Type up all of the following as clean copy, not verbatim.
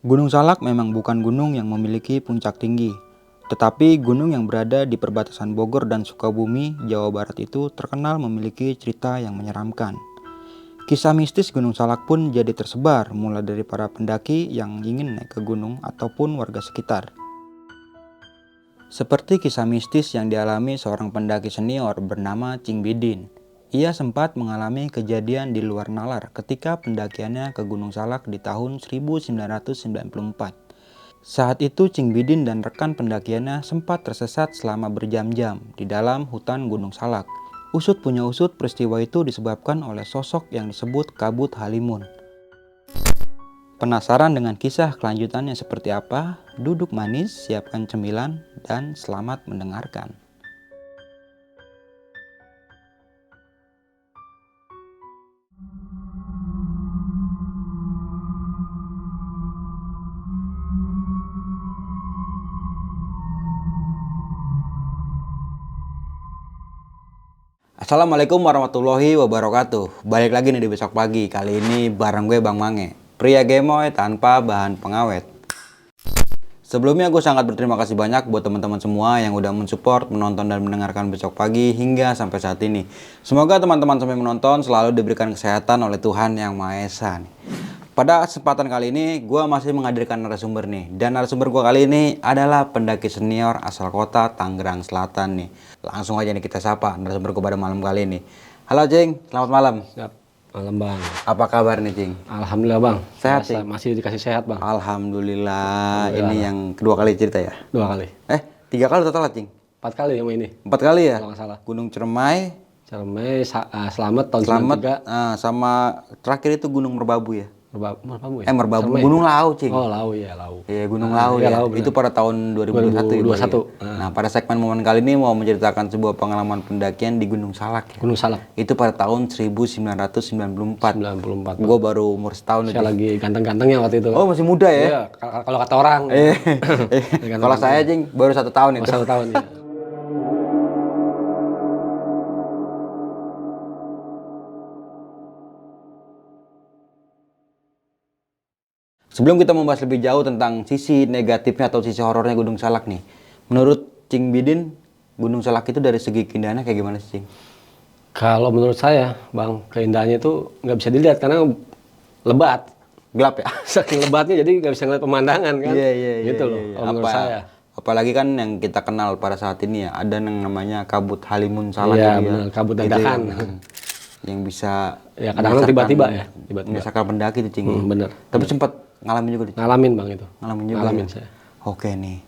Gunung Salak memang bukan gunung yang memiliki puncak tinggi, tetapi gunung yang berada di perbatasan Bogor dan Sukabumi, Jawa Barat itu terkenal memiliki cerita yang menyeramkan. Kisah mistis Gunung Salak pun jadi tersebar, mulai dari para pendaki yang ingin naik ke gunung ataupun warga sekitar. Seperti kisah mistis yang dialami seorang pendaki senior bernama Cing Bidin. Ia sempat mengalami kejadian di luar nalar ketika pendakiannya ke Gunung Salak di tahun 1994. Saat itu Cing Bidin dan rekan pendakiannya sempat tersesat selama berjam-jam di dalam hutan Gunung Salak. Usut punya usut, peristiwa itu disebabkan oleh sosok yang disebut Kabut Halimun. Penasaran dengan kisah kelanjutannya seperti apa? Duduk manis, siapkan cemilan, dan selamat mendengarkan. Assalamualaikum warahmatullahi wabarakatuh. Balik lagi nih di besok pagi. Kali ini bareng gue Bang Mange, pria gemoy tanpa bahan pengawet. Sebelumnya gue sangat berterima kasih banyak buat teman-teman semua yang udah mensupport, menonton dan mendengarkan besok pagi hingga sampai saat ini. Semoga teman-teman sampai menonton selalu diberikan kesehatan oleh Tuhan Yang Maha Esa nih. Pada kesempatan kali ini gue masih menghadirkan narasumber nih. Dan narasumber gue kali ini adalah pendaki senior asal kota Tangerang Selatan nih. Langsung aja nih kita sapa narasumber gue pada malam kali ini. Halo Cing, selamat malam. Siap. Malam Bang. Apa kabar nih Cing? Alhamdulillah Bang. Sehat Cing? Masih dikasih sehat Bang. Alhamdulillah. Ini yang kedua kali cerita ya? 2 kali. 3 kali total Cing? 4 kali yang ini. 4 kali ya? Kalau nggak salah. Gunung Cermai, Cermai, Slamet tahun Slamet, 93. sama terakhir itu Gunung Merbabu ya? Merbabu ya? Merbabu, Cermai. Gunung Lau Cing. Oh Lau ya, Lau. Iya, Gunung Lau ya. Lau, Itu pada tahun 2021 ya? 2021. Nah, pada segmen momen kali ini mau menceritakan sebuah pengalaman pendakian di Gunung Salak ya. Gunung Salak. Itu pada tahun 1994. 94. Gue baru umur setahun Saya lagi ganteng-gantengnya waktu itu. Oh, masih muda ya? Iya, kalau kata orang. Kalau saya Cing baru 1 tahun itu. 1 tahun ya. Sebelum kita membahas lebih jauh tentang sisi negatifnya atau sisi horornya Gunung Salak nih, menurut Cing Bidin, Gunung Salak itu dari segi keindahannya kayak gimana sih Cing? Kalau menurut saya Bang, keindahannya itu nggak bisa dilihat karena lebat. Gelap ya? Saking lebatnya jadi nggak bisa ngeliat pemandangan kan. Iya. Gitu loh kalau menurut saya. Apalagi kan yang kita kenal pada saat ini ya, ada yang namanya Kabut Halimun Salak Iya, gitu ya. benar, kabut Itu dadakan. yang bisa Ya kadang-kadang tiba-tiba ya, tiba-tiba. menyesakan pendaki itu Cing. Bener. Tapi sempat ngalamin juga Cing. Ngalamin Bang itu. Ngalamin juga. Ngalamin ya? saya. Oke nih.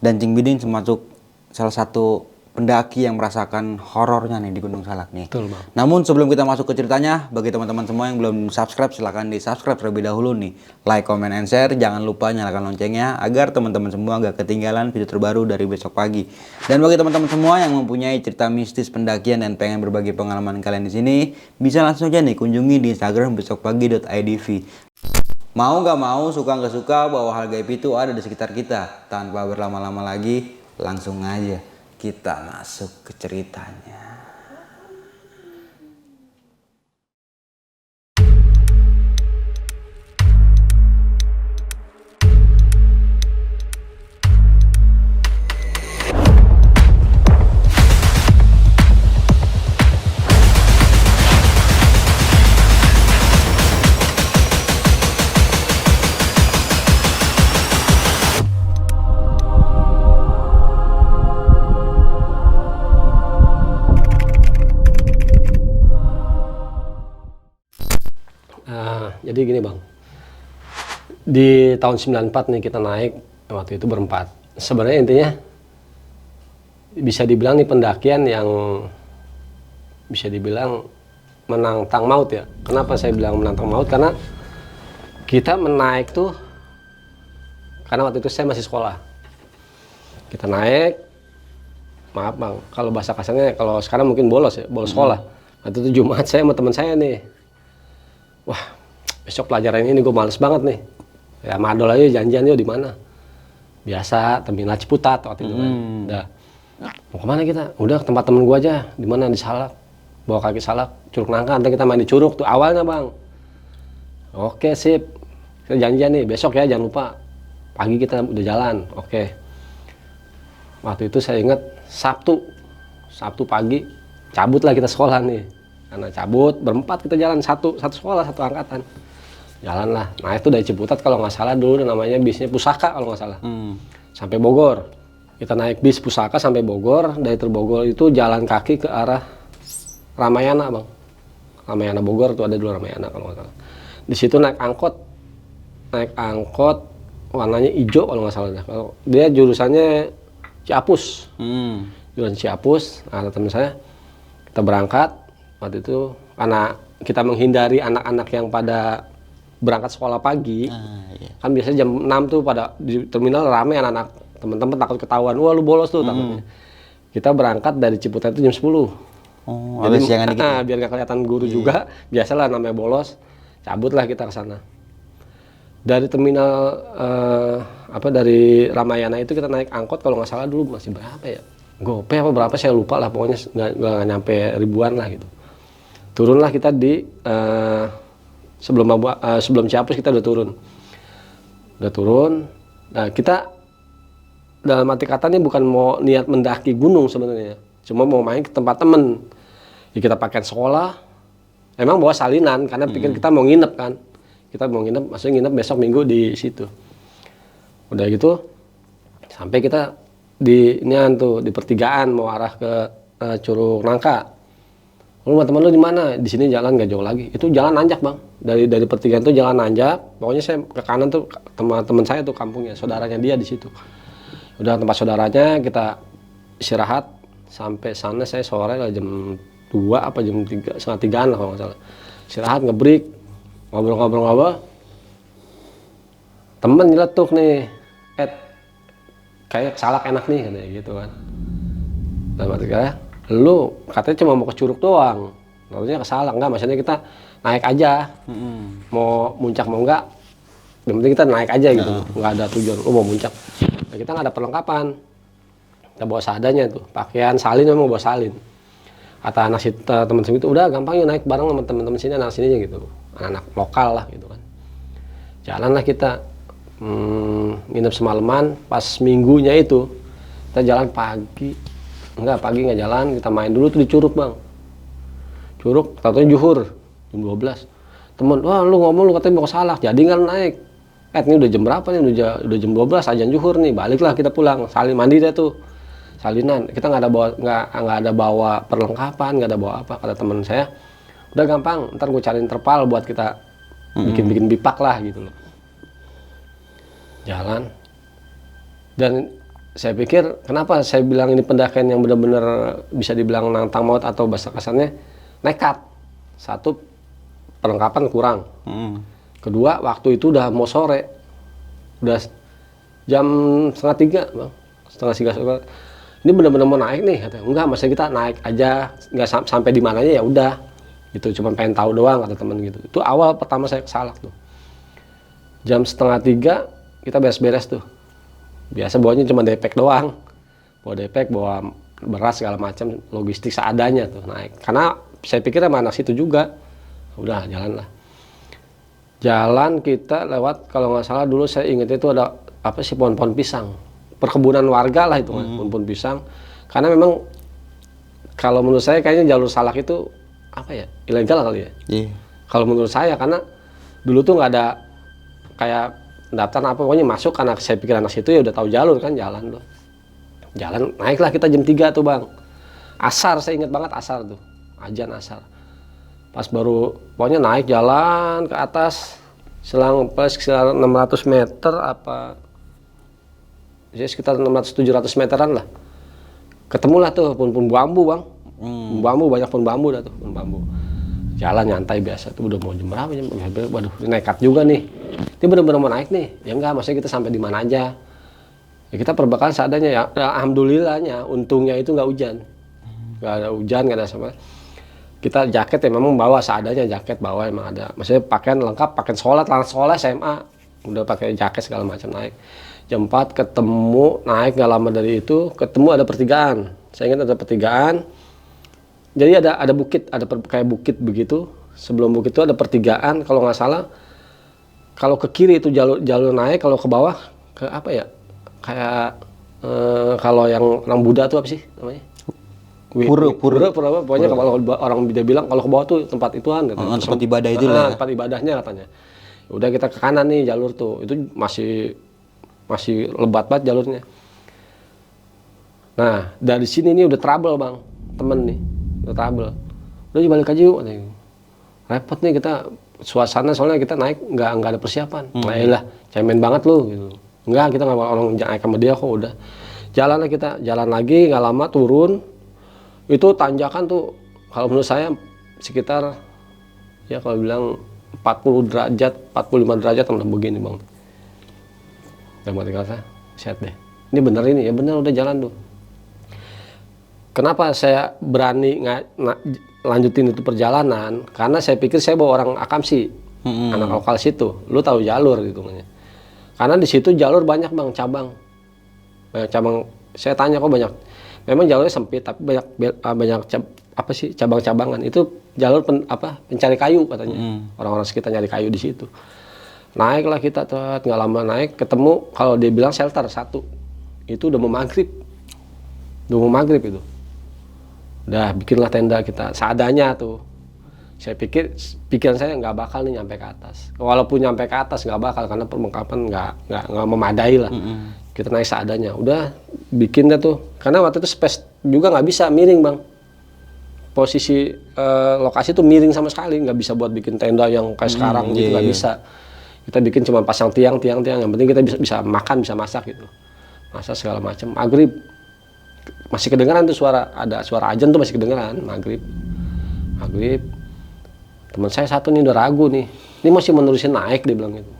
Dan Cing Bidin termasuk salah satu pendaki yang merasakan horornya nih di Gunung Salak nih. Betul Bang. Namun sebelum kita masuk ke ceritanya, bagi teman-teman semua yang belum subscribe, silahkan di subscribe terlebih dahulu nih. Like, comment, and share. Jangan lupa nyalakan loncengnya agar teman-teman semua gak ketinggalan video terbaru dari besok pagi. Dan bagi teman-teman semua yang mempunyai cerita mistis pendakian dan pengen berbagi pengalaman kalian di sini, bisa langsung aja nih kunjungi di Instagram besokpagi.idv. Mau gak mau, suka gak suka, bahwa hal gaib itu ada di sekitar kita. Tanpa berlama-lama lagi, langsung aja kita masuk ke ceritanya. Jadi gini Bang, di tahun 94 nih kita naik, waktu itu berempat. Sebenarnya intinya bisa dibilang nih pendakian yang bisa dibilang menantang maut ya. Kenapa saya bilang menantang maut? Karena kita menaik tuh, karena waktu itu saya masih sekolah. Kita naik, maaf Bang, kalau bahasa kasarnya, kalau sekarang mungkin bolos ya, bolos sekolah. Waktu itu Jumat saya sama teman saya nih, wah besok pelajaran ini gue males banget nih. Ya madol aja janjian yuk di mana? Biasa terminal Ciputat waktu itu kan. Udah. Mau kemana kita? Udah ke tempat temen gue aja. Di mana? Di Salak. Bawa kaki Salak, Curug Nangka. Nanti kita main di Curug tuh awalnya Bang. Oke sip. kita janjian nih besok ya, jangan lupa pagi kita udah jalan. Oke. Waktu itu saya ingat Sabtu pagi cabutlah kita sekolah nih, karena cabut berempat kita jalan satu sekolah, satu angkatan, jalan lah. Nah itu dari Ciputat kalau nggak salah dulu namanya bisnya Pusaka kalau nggak salah, sampai Bogor. Kita naik bis Pusaka sampai Bogor. Dari Terbogor itu jalan kaki ke arah Ramayana bang. Ramayana Bogor tuh ada dulu Ramayana kalau nggak salah. Di situ naik angkot warnanya hijau kalau nggak salah. Kalau dia jurusannya Ciapus, jurusan Ciapus. Nah teman saya kita berangkat waktu itu karena kita menghindari anak-anak yang pada berangkat sekolah pagi. Kan biasanya jam 6 tuh pada di terminal rame anak-anak. Teman-teman takut ketahuan, wah lu bolos tuh takutnya. Kita berangkat dari Ciputat itu jam 10. Jadi siangan dikit. Biar gak kelihatan guru juga, biasalah namanya bolos, cabutlah kita ke sana. Dari terminal dari Ramayana itu kita naik angkot kalau nggak salah dulu masih berapa ya? Gope apa berapa saya lupa lah, pokoknya nggak nyampe ribuan lah gitu. Turunlah kita di sebelum Ciapus kita udah turun. Nah kita dalam arti kata ini bukan mau niat mendaki gunung sebenarnya, cuma mau main ke tempat temen. Ya kita pakai sekolah, emang bawa salinan karena pikir kita mau nginep kan. Kita mau nginep, maksudnya nginep besok minggu di situ. Udah gitu, sampai kita di pertigaan mau arah ke Curug Nangka. Lu teman lu di mana? Di sini jalan nggak jauh lagi. Itu jalan nanjak bang. Dari pertigaan itu jalan nanjak. Pokoknya saya ke kanan tuh teman saya tuh kampungnya, saudaranya dia di situ. Udah tempat saudaranya kita istirahat sampai sana saya sore lah jam 2 apa jam 3, setengah 3-an lah kalau nggak salah. Istirahat ngebreak, ngobrol-ngobrol. Temen nyeletuk nih, kayak salak enak nih katanya gitu kan. Dalam arti kata, lu katanya cuma mau ke Curug doang, maksudnya ke Salak enggak, maksudnya kita naik aja, mau muncak mau enggak, yang penting kita naik aja gitu, nggak ada tujuan, lu mau muncak. Nah, kita nggak ada perlengkapan, kita bawa seadanya tuh, pakaian salin memang bawa salin. Kata anak teman sini itu udah gampang yuk naik bareng sama teman-teman sini, anak sininya gitu, anak lokal lah gitu kan. Jalanlah kita, nginep semalaman, pas minggunya itu kita jalan pagi nggak jalan, kita main dulu tuh di Curug bang. Curug, tau-taunya juhur jam 12. Temen, wah lu ngomong lu katanya mau ke Salak, jadi nggak naik. Ini udah jam berapa nih? Udah jam 12 azan juhur nih, baliklah kita pulang. Salin mandi deh tuh, salinan. Kita nggak ada bawa perlengkapan, nggak ada bawa apa. Kata teman saya, udah gampang, ntar gue cariin terpal buat kita bikin bipak lah gitu loh. Jalan. Dan saya pikir kenapa saya bilang ini pendakian yang benar-benar bisa dibilang nantang maut atau bahasa kasarnya nekat. Satu, perlengkapan kurang. Kedua, waktu itu udah mau sore, udah jam 2:30 bang, 2:30 sore. Ini benar-benar mau naik nih, katanya. Enggak, maksudnya kita naik aja, nggak sampai di mananya ya udah, gitu. Cuma pengen tahu doang kata teman gitu. Itu awal pertama saya ke Salak tuh. Jam 2:30 kita beres-beres tuh. Biasa bawanya cuma depek doang, bawa beras segala macam, logistik seadanya tuh naik. Karena saya pikir sama anak situ juga, udah jalan lah. Jalan kita lewat, kalau nggak salah dulu saya ingat itu ada apa sih, pohon-pohon pisang, perkebunan warga lah itu kan, pohon-pohon pisang. Karena memang kalau menurut saya kayaknya jalur Salak itu apa ya, ilegal kali ya. Kalau menurut saya, karena dulu tuh nggak ada kayak daftar apa, pokoknya masuk, karena saya pikir anak situ ya udah tahu jalur kan, jalan naiklah kita jam 3 tuh bang, asar, saya ingat banget asar tuh, ajan asar. Pas baru pokoknya naik jalan ke atas selang sekitar 600 meter apa ya, sekitar 600-700 meteran lah, ketemulah tuh pohon bambu bang. Bambu, banyak pohon bambu dah tuh, pohon bambu. Jalan nyantai biasa tuh, udah mau jam berapa, waduh nekat juga nih, ini bener-bener mau naik nih. Ya enggak, maksudnya kita sampai di mana aja ya, kita perbekalan seadanya ya. Alhamdulillahnya untungnya itu nggak hujan, nggak ada hujan, nggak ada sama. Kita jaket ya memang bawa seadanya, jaket bawa emang ada, maksudnya pakaian lengkap, pakaian sekolah, celana sekolah SMA udah pakai jaket segala macam. Naik jam 4 ketemu, naik nggak lama dari itu ketemu ada pertigaan, saya ingat ada pertigaan. Jadi ada bukit, kayak bukit begitu. Sebelum bukit itu ada pertigaan, kalau nggak salah kalau ke kiri itu jalur naik, kalau ke bawah ke apa ya? Kayak kalau yang orang Buddha tuh apa sih namanya? Pura pokoknya kalau orang dia bilang kalau ke bawah tuh tempat ituan katanya. Tempat ibadah itu lah. Tempat ibadahnya katanya. Udah kita ke kanan nih jalur tuh. Itu masih lebat banget jalurnya. Nah, dari sini nih udah trouble, Bang. Temen nih, udah trouble. Udah balik aja yuk katanya. Repot nih kita suasana soalnya kita naik nggak ada persiapan. Nah, lah, cemen banget lu gitu. Enggak, kita nggak orang naik sama dia kok udah. Jalan lagi nggak lama turun. Itu tanjakan tuh kalau menurut saya sekitar ya kalau bilang 40 derajat, 45 derajat udah begini, Bang. Dan mati kata, set deh. Ini bener ini, ya bener udah jalan tuh. Kenapa saya berani lanjutin itu perjalanan? Karena saya pikir saya bawa orang Akamsi, anak lokal situ. Lu tahu jalur gitu. Karena di situ jalur banyak, Bang, cabang. Banyak cabang. Saya tanya kok banyak. Memang jalurnya sempit, tapi banyak cabang-cabangan. Itu jalur pencari kayu katanya. Orang-orang sekitar nyari kayu di situ. Naiklah kita, nggak lama naik, ketemu kalau dia bilang shelter satu. Itu udah mau maghrib. Itu. Udah bikinlah tenda kita seadanya tuh. Saya pikiran saya nggak bakal nih nyampe ke atas. Walaupun nyampe ke atas nggak bakal karena perlengkapan nggak memadai lah. Kita naik seadanya. Udah bikin dah tuh. Karena waktu itu space juga nggak bisa miring, Bang. Posisi lokasi tuh miring sama sekali, nggak bisa buat bikin tenda yang kayak sekarang gitu, nggak bisa. Kita bikin cuma pasang tiang. Yang penting kita bisa makan, bisa masak gitu. Masak segala macam. Maghrib masih kedengeran tuh ada suara ajan tuh masih kedengeran. Maghrib. Teman saya satu nih udah ragu nih. Ini masih menerusin naik, dia bilang gitu.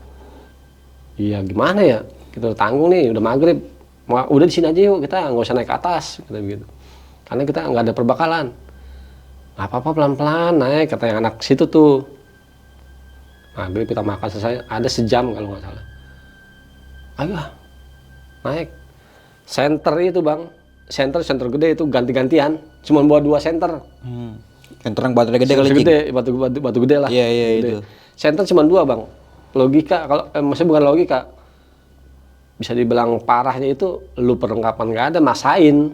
Iya gimana ya? Kita udah tanggung nih, udah maghrib. Udah di sini aja yuk, kita nggak usah naik ke atas, kata begitu. Karena kita nggak ada perbakalan. Nggak apa-apa pelan-pelan naik, kata yang anak situ tuh. Maghrib kita makan selesai, ada sejam kalau nggak salah. Ayo naik. Center itu, Bang. Center gede itu ganti-gantian. Cuma bawa 2 center. Center yang baterainya gede kali. Batu gede lah. Iya itu. Center cuma 2, Bang. Logika kalau maksudnya bukan logika. Bisa dibilang parahnya itu lu perlengkapan nggak ada, masain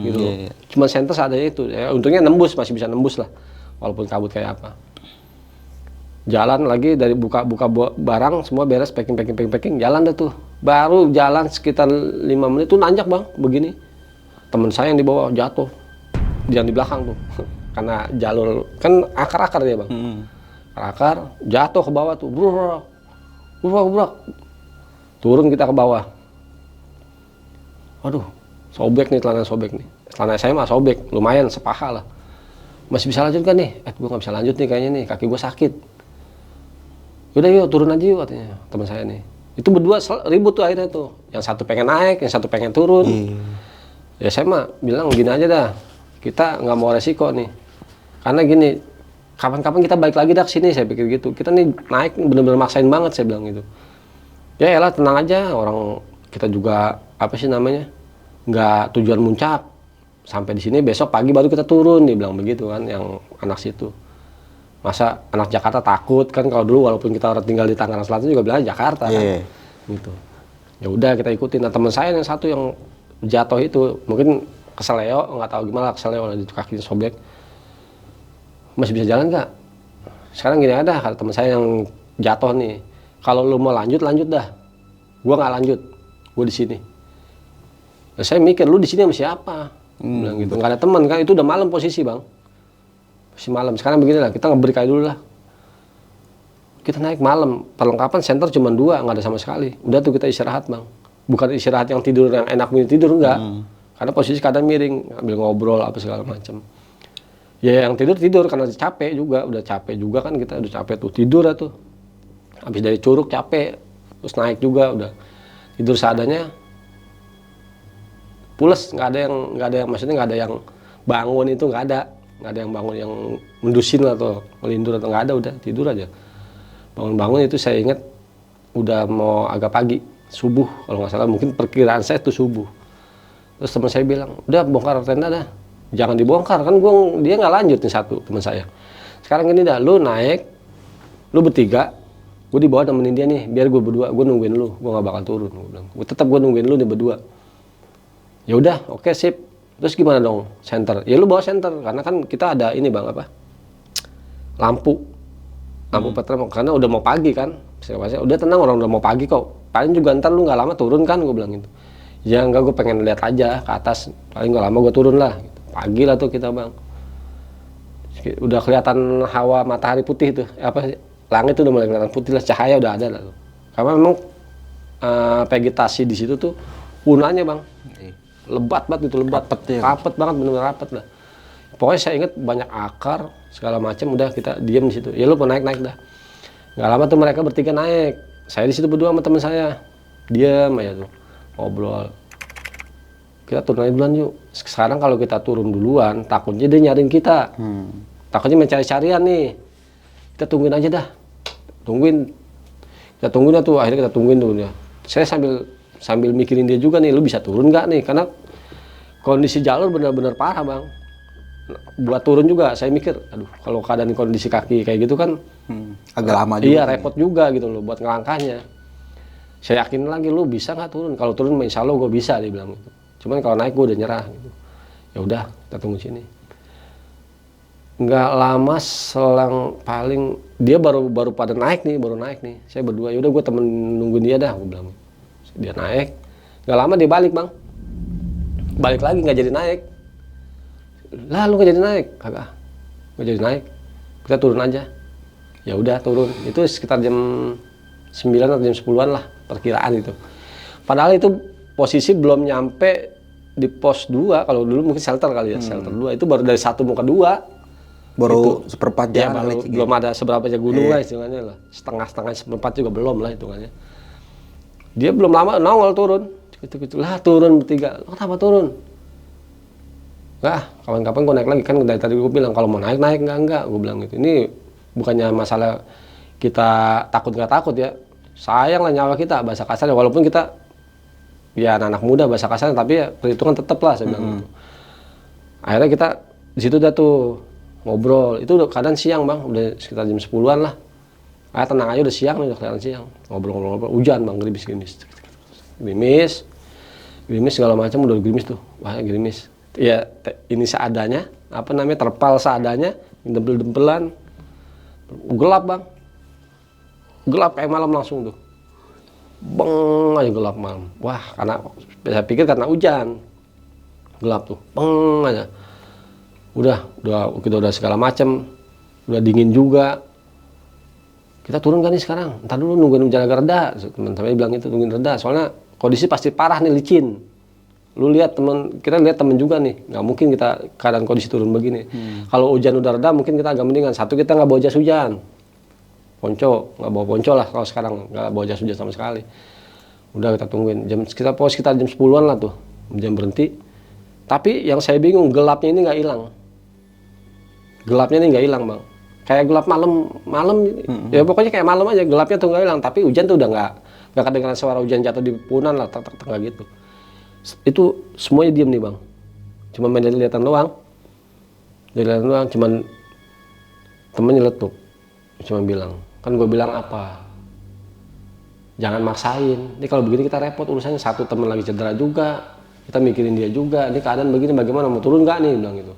gitu. Iya. Cuma center seadanya itu. Ya, untungnya nembus, masih bisa nembus lah. Walaupun kabut kayak apa. Jalan lagi dari buka barang semua beres, packing, jalan dah tuh. Baru jalan sekitar 5 menit tuh nanjak, Bang, begini. Temen saya yang di bawah jatuh. Yang di belakang tuh. Karena jalur kan akar-akar dia, Bang. Akar jatuh ke bawah tuh. Brak. Turun kita ke bawah. Waduh, sobek nih celana nih. Celana saya mah sobek, lumayan sepaha lah. Masih bisa lanjut kan nih? Gue nggak bisa lanjut nih kayaknya nih, kaki gue sakit. Udah yuk turun aja yuk katanya teman saya nih. Itu berdua ribut tuh akhirnya tuh. Yang satu pengen naik, yang satu pengen turun. Ya saya mah bilang gini aja dah, kita nggak mau resiko nih. Karena gini, kapan-kapan kita balik lagi dah ke sini, saya pikir gitu. Kita nih naik bener-bener maksain banget, saya bilang gitu. Ya elah tenang aja, orang kita juga apa sih namanya, nggak tujuan muncak. Sampai di sini besok pagi baru kita turun, dia bilang begitu kan, yang anak situ. Masa anak Jakarta takut kan, kalau dulu walaupun kita orang tinggal di Tangerang Selatan juga bilang Jakarta kan, gitu. Ya udah kita ikutin. Nah teman saya yang satu yang jatuh itu mungkin keseleo, nggak tahu gimana keseleo di kakinya sobek. Masih bisa jalan nggak? Sekarang gini ada, kata teman saya yang jatuh nih. Kalau lu mau lanjut dah. Gua nggak lanjut. Gua di sini. Nah, saya mikir lu di sini sama siapa? Bilang gitu. Nggak ada teman kan? Itu udah malam posisi, Bang. Masih malam. Sekarang beginilah, kita ngebreak aja dulu lah. Kita naik malam. Perlengkapan center cuma 2, nggak ada sama sekali. Udah tuh kita istirahat, Bang. Bukan istirahat yang tidur yang enak bunyi tidur enggak. Karena posisi kadang miring, ambil ngobrol apa segala macam. Ya yang tidur karena capek juga, udah capek juga kan kita udah capek tuh tidur tuh. Habis dari Curug capek, terus naik juga udah tidur seadanya. Pules, nggak ada yang maksudnya nggak ada yang bangun itu nggak ada yang bangun yang mendusin atau melindur atau nggak ada, udah tidur aja. Bangun itu saya ingat udah mau agak pagi, subuh kalau nggak salah, mungkin perkiraan saya itu subuh. Terus teman saya bilang, udah bongkar tenda dah, jangan dibongkar kan dia nggak lanjut nih satu teman saya. Sekarang ini dah, lu naik, lu bertiga, gue di bawah nemenin dia nih, biar gue berdua, gue nungguin lu, gue nggak bakal turun. Gue bilang, gue nungguin lu nih berdua. Ya udah, oke, sip. Terus gimana dong senter? Ya lu bawa senter, karena kan kita ada ini bang apa? Lampu petrol, karena udah mau pagi kan. Saya udah tenang, orang udah mau pagi kok. Paling juga ntar lu nggak lama turun kan, gue bilang gitu. Ya enggak, gue pengen lihat aja ke atas. Paling nggak lama gue turun lah. Pagi lah tuh kita bang. Udah kelihatan hawa matahari putih tuh, langit tuh udah mulai kelihatan putih lah, cahaya udah ada lah tuh. Karena memang vegetasi di situ tuh punanya bang, lebat banget gitu, rapet banget, bener-bener rapet lah. Pokoknya saya ingat banyak akar segala macam, udah kita diam di situ. Ya lu mau naik dah. Nggak lama tuh mereka bertiga naik, saya di situ berdua sama teman saya, diam aja tuh ngobrol. Kita turun aja duluan yuk. Sekarang kalau kita turun duluan, takutnya dia nyariin kita. Takutnya mencari-carian nih. Kita tungguin aja dah. Kita tungguin tuh, akhirnya kita tungguin tuh dia. Saya sambil mikirin dia juga nih, lu bisa turun nggak nih? Karena kondisi jalur benar-benar parah bang. Buat turun juga, saya mikir, aduh kalau keadaan kondisi kaki kayak gitu kan agak lama juga. Iya, repot juga gitu loh buat ngelangkahnya. Saya yakin lagi, lu bisa nggak turun? Kalau turun, insya Allah gue bisa, dia bilang gitu. Cuman kalau naik gue udah nyerah gitu. Ya udah, kita tunggu sini. Nggak lama selang paling dia baru naik nih. Saya berdua, yaudah gue temen nungguin dia dah, gue bilang. Dia naik, nggak lama dia balik bang. Balik lagi nggak jadi naik. Lah lu nggak jadi naik, kagak. Nggak jadi naik. Kita turun aja. Ya udah turun. Itu sekitar jam 9 atau jam 10-an lah perkiraan itu. Padahal itu posisi belum nyampe di pos 2, kalau dulu mungkin shelter kali ya, shelter 2 itu baru dari 1 mau ke 2. Baru seperempat ya, jalan baru, belum ada seberapa aja gunung lah istilahnya lah. Setengah seperempat juga belum lah hitungannya. Dia belum lama nongol turun. Lah turun bertiga. Lo kenapa turun? Enggak, kapan-kapan gue naik lagi, kan dari tadi gue bilang kalau mau naik enggak, gue bilang gitu. Ini bukannya masalah kita takut nggak takut ya, sayang lah nyawa kita, bahasa kasarnya, walaupun kita ya anak muda bahasa kasarnya, tapi ya perhitungan tetap lah saya bilang gitu. Akhirnya kita di situ udah tuh ngobrol, itu udah keadaan siang bang, udah sekitar jam 10-an lah. Tenang aja, udah siang nih, udah kelihatan siang. Ngobrol, hujan bang, gerimis segala macam, udah gerimis tuh, wah gerimis. Ya ini seadanya, terpal seadanya, dempel-dempelan, gelap bang, gelap kayak malam langsung tuh, beng aja gelap malam. Wah, karena saya pikir karena hujan, gelap tuh, beng aja. Kita udah segala macam, udah dingin juga. Kita turun kan nih sekarang, ntar dulu nungguin hujan agak reda. Teman-teman bilang itu nungguin reda, soalnya kondisi pasti parah nih, licin. Kita lihat temen juga nih, nggak mungkin kita keadaan kondisi turun begini. Kalau hujan udah reda mungkin kita agak mendingan. Satu, kita nggak bawa jas hujan, nggak bawa ponco lah kalau sekarang, nggak bawa jas hujan sama sekali. Udah kita tungguin, sekitar jam 10-an lah tuh, jam berhenti. Tapi yang saya bingung, gelapnya ini nggak hilang. Gelapnya ini nggak hilang bang, kayak gelap malam, ya pokoknya kayak malam aja, gelapnya tuh nggak hilang. Tapi hujan tuh udah nggak kedengeran suara hujan jatuh di punan lah, tengah gitu. Itu semuanya diem nih bang, cuma main lihatan doang, cuman temen nyeletuk, cuma bilang, kan gue bilang apa, jangan maksain, ini kalau begini kita repot urusannya, satu temen lagi cedera juga, kita mikirin dia juga, ini keadaan begini bagaimana, mau turun nggak nih, bilang gitu.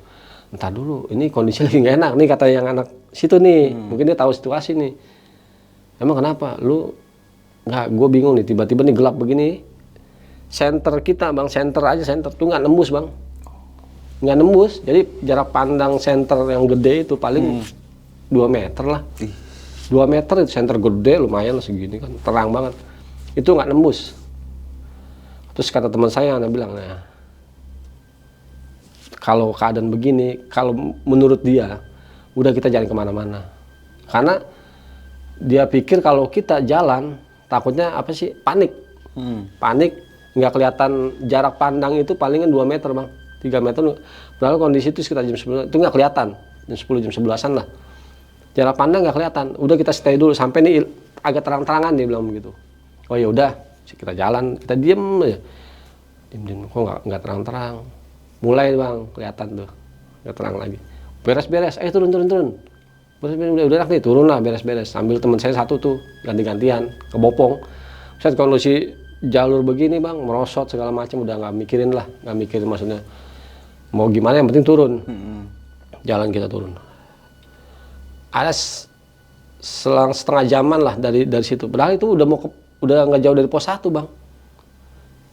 Entar dulu, ini kondisi lagi nggak enak nih, kata yang anak situ nih, mungkin dia tahu situasi nih. Emang kenapa? Lu nggak, gue bingung nih, tiba-tiba nih gelap begini. Center kita bang, center tuh nggak nembus bang, nggak nembus. Jadi jarak pandang center yang gede itu paling 2 meter lah. 2 meter itu center gede, lumayan lah segini kan, terang banget. Itu nggak nembus. Terus kata teman saya, bilang, nah, kalau keadaan begini, kalau menurut dia, udah kita jalan kemana-mana. Karena dia pikir kalau kita jalan, takutnya panik. Panik, nggak kelihatan jarak pandang itu palingan 2 meter bang, 3 meter. Padahal kondisi itu sekitar jam 10, itu nggak kelihatan, jam 10, jam 11-an lah. Jarak pandang nggak kelihatan, udah kita stay dulu, sampai nih agak terang-terangan, dia bilang begitu. Oh ya udah, kita jalan, kita diem aja. Diem, kok nggak terang-terang. Mulai bang, kelihatan tuh, nggak terang lagi. Beres-beres, turun. udah enak nih, turun lah beres-beres. Sambil teman saya satu tuh ganti-gantian ke Bopong. Saya kondisi jalur begini bang, merosot segala macam, udah nggak mikirin lah, nggak mikirin maksudnya mau gimana, yang penting turun. Jalan kita turun. Ada selang setengah jaman lah dari situ. Padahal itu udah nggak jauh dari pos 1 bang.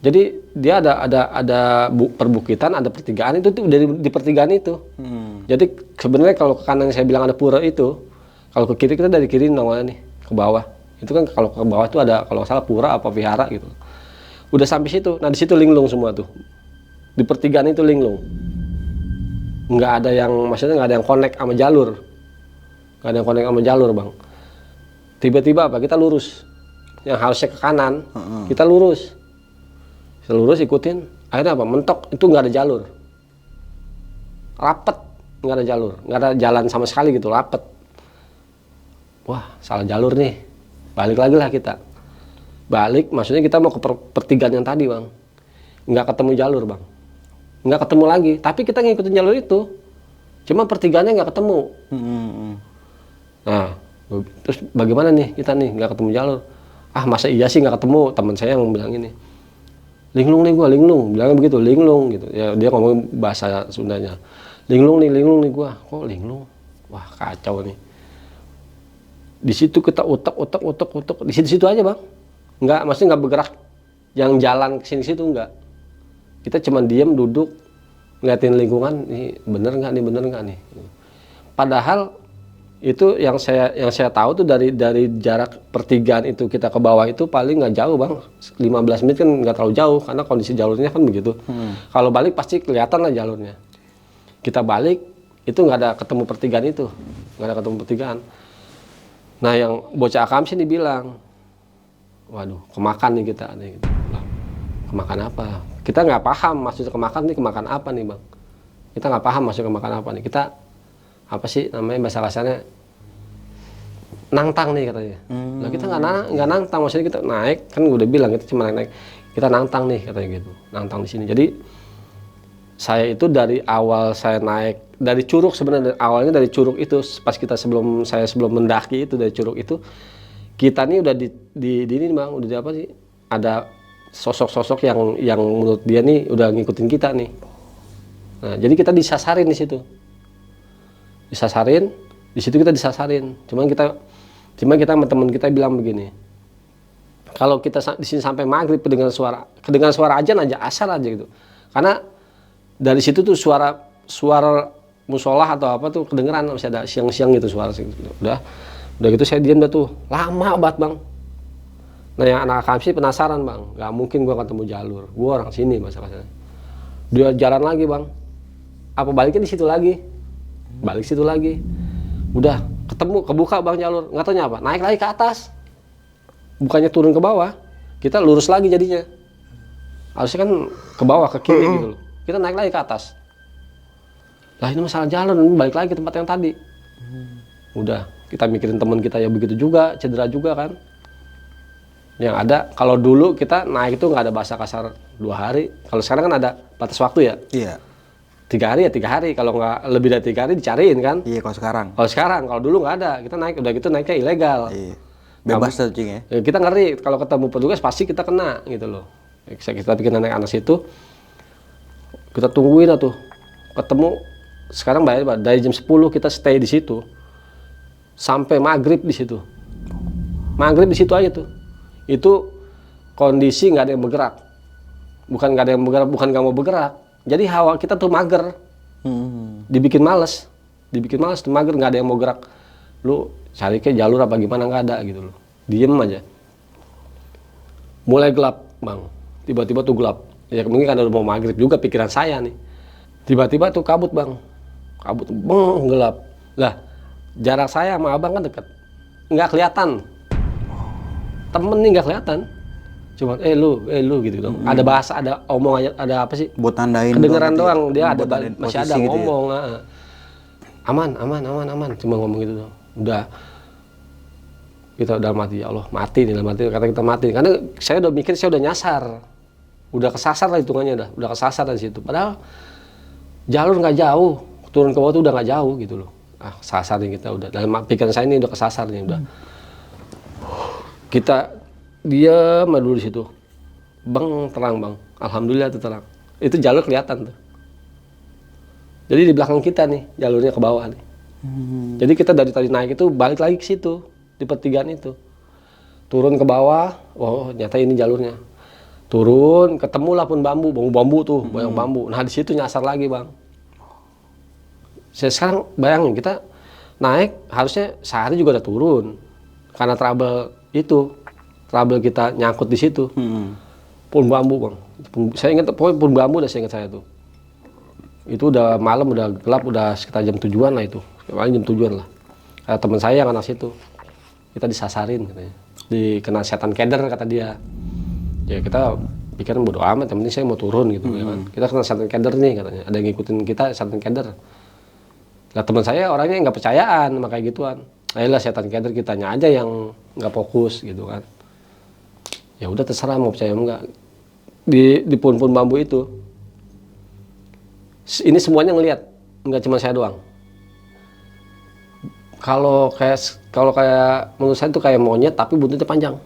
Jadi dia ada perbukitan, ada pertigaan, itu tuh dari di pertigaan itu. Jadi sebenarnya kalau ke kanan saya bilang ada pura itu, kalau ke kiri kita dari kiri nongolnya nih ke bawah. Itu kan kalau ke bawah itu ada kalau nggak salah pura apa vihara gitu. Udah sampai situ. Nah di situ linglung semua tuh. Di pertigaan itu linglung. Nggak ada yang, maksudnya nggak ada yang connect sama jalur. Nggak ada yang connect sama jalur bang. Tiba-tiba apa? Kita lurus. Yang harusnya ke kanan, kita lurus. Kita lurus ikutin. Akhirnya apa? Mentok itu nggak ada jalur. Rapet, nggak ada jalur, nggak ada jalan sama sekali gitu, rapet. Wah, salah jalur nih. Balik lagi lah kita. Balik, maksudnya kita mau ke pertigaan yang tadi bang. Nggak ketemu jalur bang. Nggak ketemu lagi. Tapi kita ngikutin jalur itu. Cuma pertigaannya nggak ketemu. Nah, terus bagaimana nih kita nih nggak ketemu jalur? Ah masa iya sih nggak ketemu? Teman saya yang bilang ini. Linglung nih gua, linglung. Bilangnya begitu, linglung gitu. Ya dia ngomong bahasa Sundanya. Linglung nih gua. Kok linglung? Wah kacau nih. Di situ kita utek. Di situ aja bang. Nggak, maksudnya nggak bergerak. Yang jalan ke sini situ nggak. Kita cuma diam, duduk, ngeliatin lingkungan. Ini bener nggak nih? Padahal itu yang saya tahu tuh dari jarak pertigaan itu kita ke bawah itu paling nggak jauh bang, 15 menit kan nggak terlalu jauh karena kondisi jalurnya kan begitu. Kalau balik pasti kelihatan lah jalurnya. Kita balik itu nggak ada ketemu pertigaan itu, nggak ada ketemu pertigaan. Nah yang bocah Akamsi nih bilang, waduh kemakan nih kita nih. Gitu. Kemakan apa? Kita nggak paham maksudnya kemakan apa nih bang? Kita nggak paham maksudnya kemakan apa nih? Kita apa sih namanya bahasa kasarnya, nangtang nih katanya. Nah kita nggak nangtang, maksudnya kita naik kan udah bilang kita cuma naik, kita nangtang nih katanya gitu, nangtang di sini. Jadi saya itu dari awal saya naik dari Curug, sebenarnya awalnya dari Curug itu pas kita sebelum mendaki itu dari Curug itu kita nih udah di ini bang, udah di apa sih, ada sosok-sosok yang menurut dia nih udah ngikutin kita nih. Nah jadi kita disasarin di situ. Di situ kita disasarin. Cuma kita sama teman kita bilang begini. Kalau kita di sini sampai maghrib kedengaran suara azan aja, asar aja gitu. Karena dari situ tuh suara musolah atau apa tuh kedengeran, masih ada siang-siang gitu suara gitu. Udah gitu saya diam dah tuh. Lama banget, Bang. Nah, yang anak Akamsi penasaran, Bang. Gak mungkin gua ketemu jalur. Gua orang sini masalahnya. Dia jalan lagi, Bang. Apa baliknya di situ lagi? Balik situ lagi, udah ketemu, kebuka bang jalur, nggak taunya apa, naik lagi ke atas, bukannya turun ke bawah, kita lurus lagi jadinya, harusnya kan ke bawah ke kiri gitu loh, kita naik lagi ke atas, lah ini masalah jalur, balik lagi ke tempat yang tadi, udah kita mikirin teman kita ya begitu juga, cedera juga kan, yang ada kalau dulu kita naik itu nggak ada bahasa kasar 2 hari, kalau sekarang kan ada batas waktu ya. Iya. 3 hari ya 3 hari, kalau nggak lebih dari 3 hari dicariin kan. Iya kalau sekarang. Kalau dulu nggak ada, kita naik udah gitu naiknya ilegal. Iya. Bebas tuh cing ya. Kita ngeri kalau ketemu petugas pasti kita kena gitu loh. Kita bikin anak situ, kita tungguin lah tuh, ketemu. Sekarang bayar dari jam 10 kita stay di situ sampai maghrib di situ. Maghrib di situ aja tuh. Itu kondisi nggak ada yang bergerak. Bukan nggak ada yang bergerak, bukan nggak mau bergerak. Jadi hawa kita tuh mager, dibikin males tuh mager, nggak ada yang mau gerak. Lu cari ke jalur apa gimana, nggak ada gitu loh, diem aja. Mulai gelap bang, tiba-tiba tuh gelap. Ya mungkin karena udah mau maghrib juga pikiran saya nih. Tiba-tiba tuh kabut bang, gelap. Lah jarak saya sama abang kan deket, nggak kelihatan. Temen nih nggak kelihatan. Cuma lu gitu dong. Ada bahasa, ada omongannya, ada apa sih? Buat tandain kedengeran doang, dia ada masih ada gitu ngomong. ya? Aman. Cuma ngomong gitu dong. Udah kita udah mati, ya Allah, mati nih, kata kita mati. Karena saya udah mikir, saya udah nyasar. Udah kesasar lah hitungannya udah kesasar dari situ. Padahal jalur nggak jauh, turun ke bawah tuh udah nggak jauh gitu loh. Kesasar nih kita udah. Dalam pikiran saya ini udah kesasar nih udah. Kita diam dulu di situ. Bang, terang bang. Alhamdulillah itu terang. Itu jalur kelihatan tuh. Jadi di belakang kita nih jalurnya ke bawah nih. Jadi kita dari tadi naik itu balik lagi ke situ di pertigaan itu. Turun ke bawah, oh ternyata ini jalurnya. Turun, ketemulah pun bambu tuh, banyak bambu. Nah di situ nyasar lagi bang. Saya sekarang bayangin kita naik harusnya sehari juga udah turun karena trouble kita nyangkut di situ. Pohon bambu bang. Saya ingat pokoknya pohon bambu udah saya ingat saya tuh. Itu udah malam udah gelap udah sekitar jam 7-an lah itu. Paling jam 7-an lah. Ada teman saya yang anak situ. Kita disasarin katanya. Dikena setan keder kata dia. Ya kita pikiran bodo amat, yang penting saya mau turun gitu ya kan. Kita kena setan keder nih katanya. Ada yang ngikutin kita setan keder. Nah teman saya orangnya nggak percayaan sama kayak gituan. Ayolah setan keder kitanya aja yang nggak fokus gitu kan. Ya udah terserah mau percaya enggak. Di pohon-pohon bambu itu. Ini semuanya ngelihat, nggak cuma saya doang. Kalau kayak menurut saya itu kayak monyet tapi buntutnya panjang.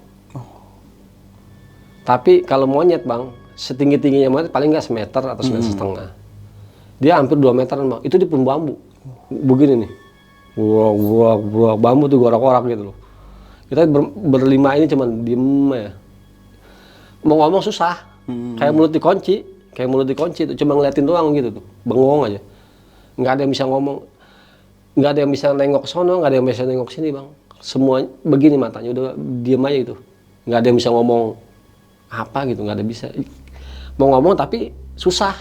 Tapi kalau monyet bang, setinggi-tingginya monyet paling nggak semeter atau semeter setengah. Dia hampir 2 meteran bang. Itu di pohon bambu. Begini nih. Burak bambu tuh gorak-gorak gitu loh. Kita berlima ini cuman diem ya. Mau ngomong susah. Kayak mulut dikunci tuh. Cuma ngeliatin doang gitu tuh. Bengong aja. Nggak ada yang bisa ngomong. Nggak ada yang bisa nengok ke sono, nggak ada yang bisa nengok sini bang. Semua begini matanya, udah diem aja gitu. Nggak ada yang bisa ngomong apa gitu, nggak ada bisa. Mau ngomong tapi susah,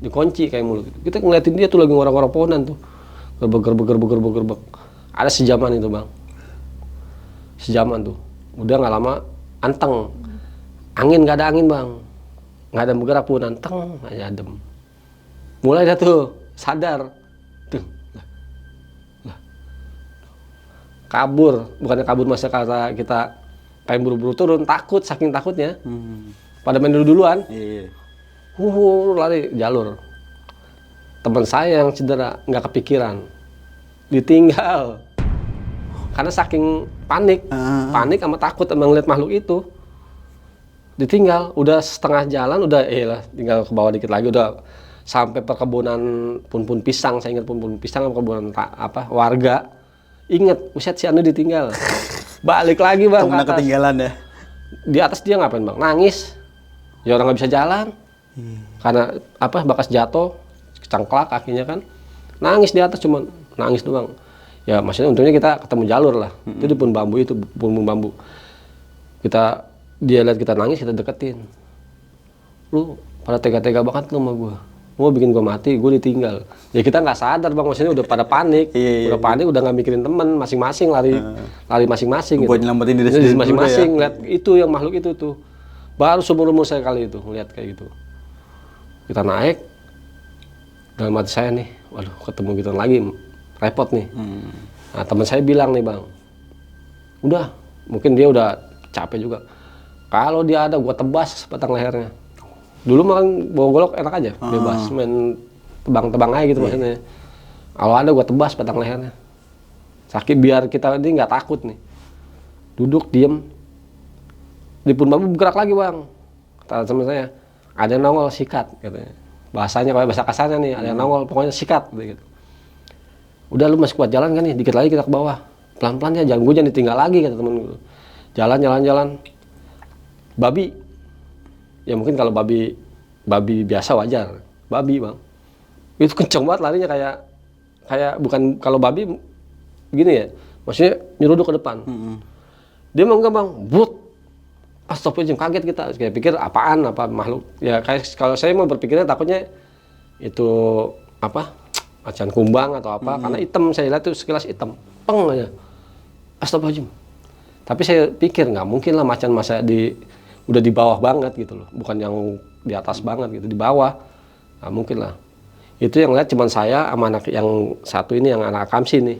dikunci kayak mulut. Kita ngeliatin dia tuh lagi ngorok-ngorok pohonan tuh. Gerbek. Ada sejaman itu bang. Sejaman tuh. Udah nggak lama, anteng. Angin nggak ada angin bang. Nggak ada bergerak pun, anteng aja adem. Mulai dah tuh, sadar. Tuh. Kabur, bukannya kabur masa kata kita pengen buru-buru turun, takut, saking takutnya. Pada main duluan. Iya. Lari jalur. Teman saya yang cedera nggak kepikiran, ditinggal. Karena saking panik sama takut sama ngeliat makhluk itu, ditinggal. Udah setengah jalan, udah tinggal ke bawah dikit lagi, udah sampai perkebunan pun pisang. Saya ingat pun pisang, perkebunan warga. Ingat, buset si Anu ditinggal. Balik lagi bang ke atas. Ketinggalan ya. Di atas dia ngapain bang? Nangis. Ya orang nggak bisa jalan. Karena bekas jatuh, kecangklak kakinya kan. Nangis di atas, cuman nangis doang. Ya maksudnya untungnya kita ketemu jalur lah. Itu di pohon bambu. Dia lihat kita nangis, kita deketin. Lu pada tega-tega banget lu sama gua. Mau bikin gua mati, gua ditinggal. Ya kita nggak sadar bang, maksudnya udah pada panik. Udah panik, udah nggak mikirin temen, masing-masing lari masing-masing. Buat nyelamatin diri sendiri sendiri masing-masing. ya. Lihat itu yang makhluk itu tuh. Baru seumur-umur saya kali itu ngeliat kayak gitu. Kita naik, dalam hati saya nih, waduh ketemu gitu lagi, repot nih. Nah teman saya bilang nih bang, udah, mungkin dia udah capek juga. Kalau dia ada, gua tebas batang lehernya. Dulu mah kan bawa golok enak aja, bebas main tebang-tebang aja gitu maksudnya. Kalau ada gua tebas batang lehernya. Sakit biar kita ini nggak takut nih. Duduk diem. Di pohon bambu bergerak lagi bang. Kata teman saya, ada yang nongol sikat katanya. Bahasanya kayak bahasa kasarnya nih, ada yang nongol pokoknya sikat gitu. Udah lu masih kuat jalan kan nih, dikit lagi kita ke bawah. Pelan-pelan ya, jangan ditinggal lagi kata temen gue. Jalan. Babi. Ya mungkin kalau babi biasa wajar. Babi bang. Itu kenceng banget larinya kayak bukan kalau babi begini ya. Maksudnya nyeruduk ke depan. Dia mah enggak bang. Astagfirullahaladzim, kaget kita. Kayak pikir apaan, apa makhluk. Ya kayak kalau saya mau berpikirnya takutnya itu macan kumbang atau apa. Karena hitam, saya lihat tuh sekilas hitam. Peng aja. Astagfirullahaladzim. Tapi saya pikir nggak mungkin lah macan udah di bawah banget gitu loh, bukan yang di atas banget gitu, di bawah. Nah, mungkin lah. Itu yang lihat cuman saya sama anak yang satu ini, yang anak Kamsi nih.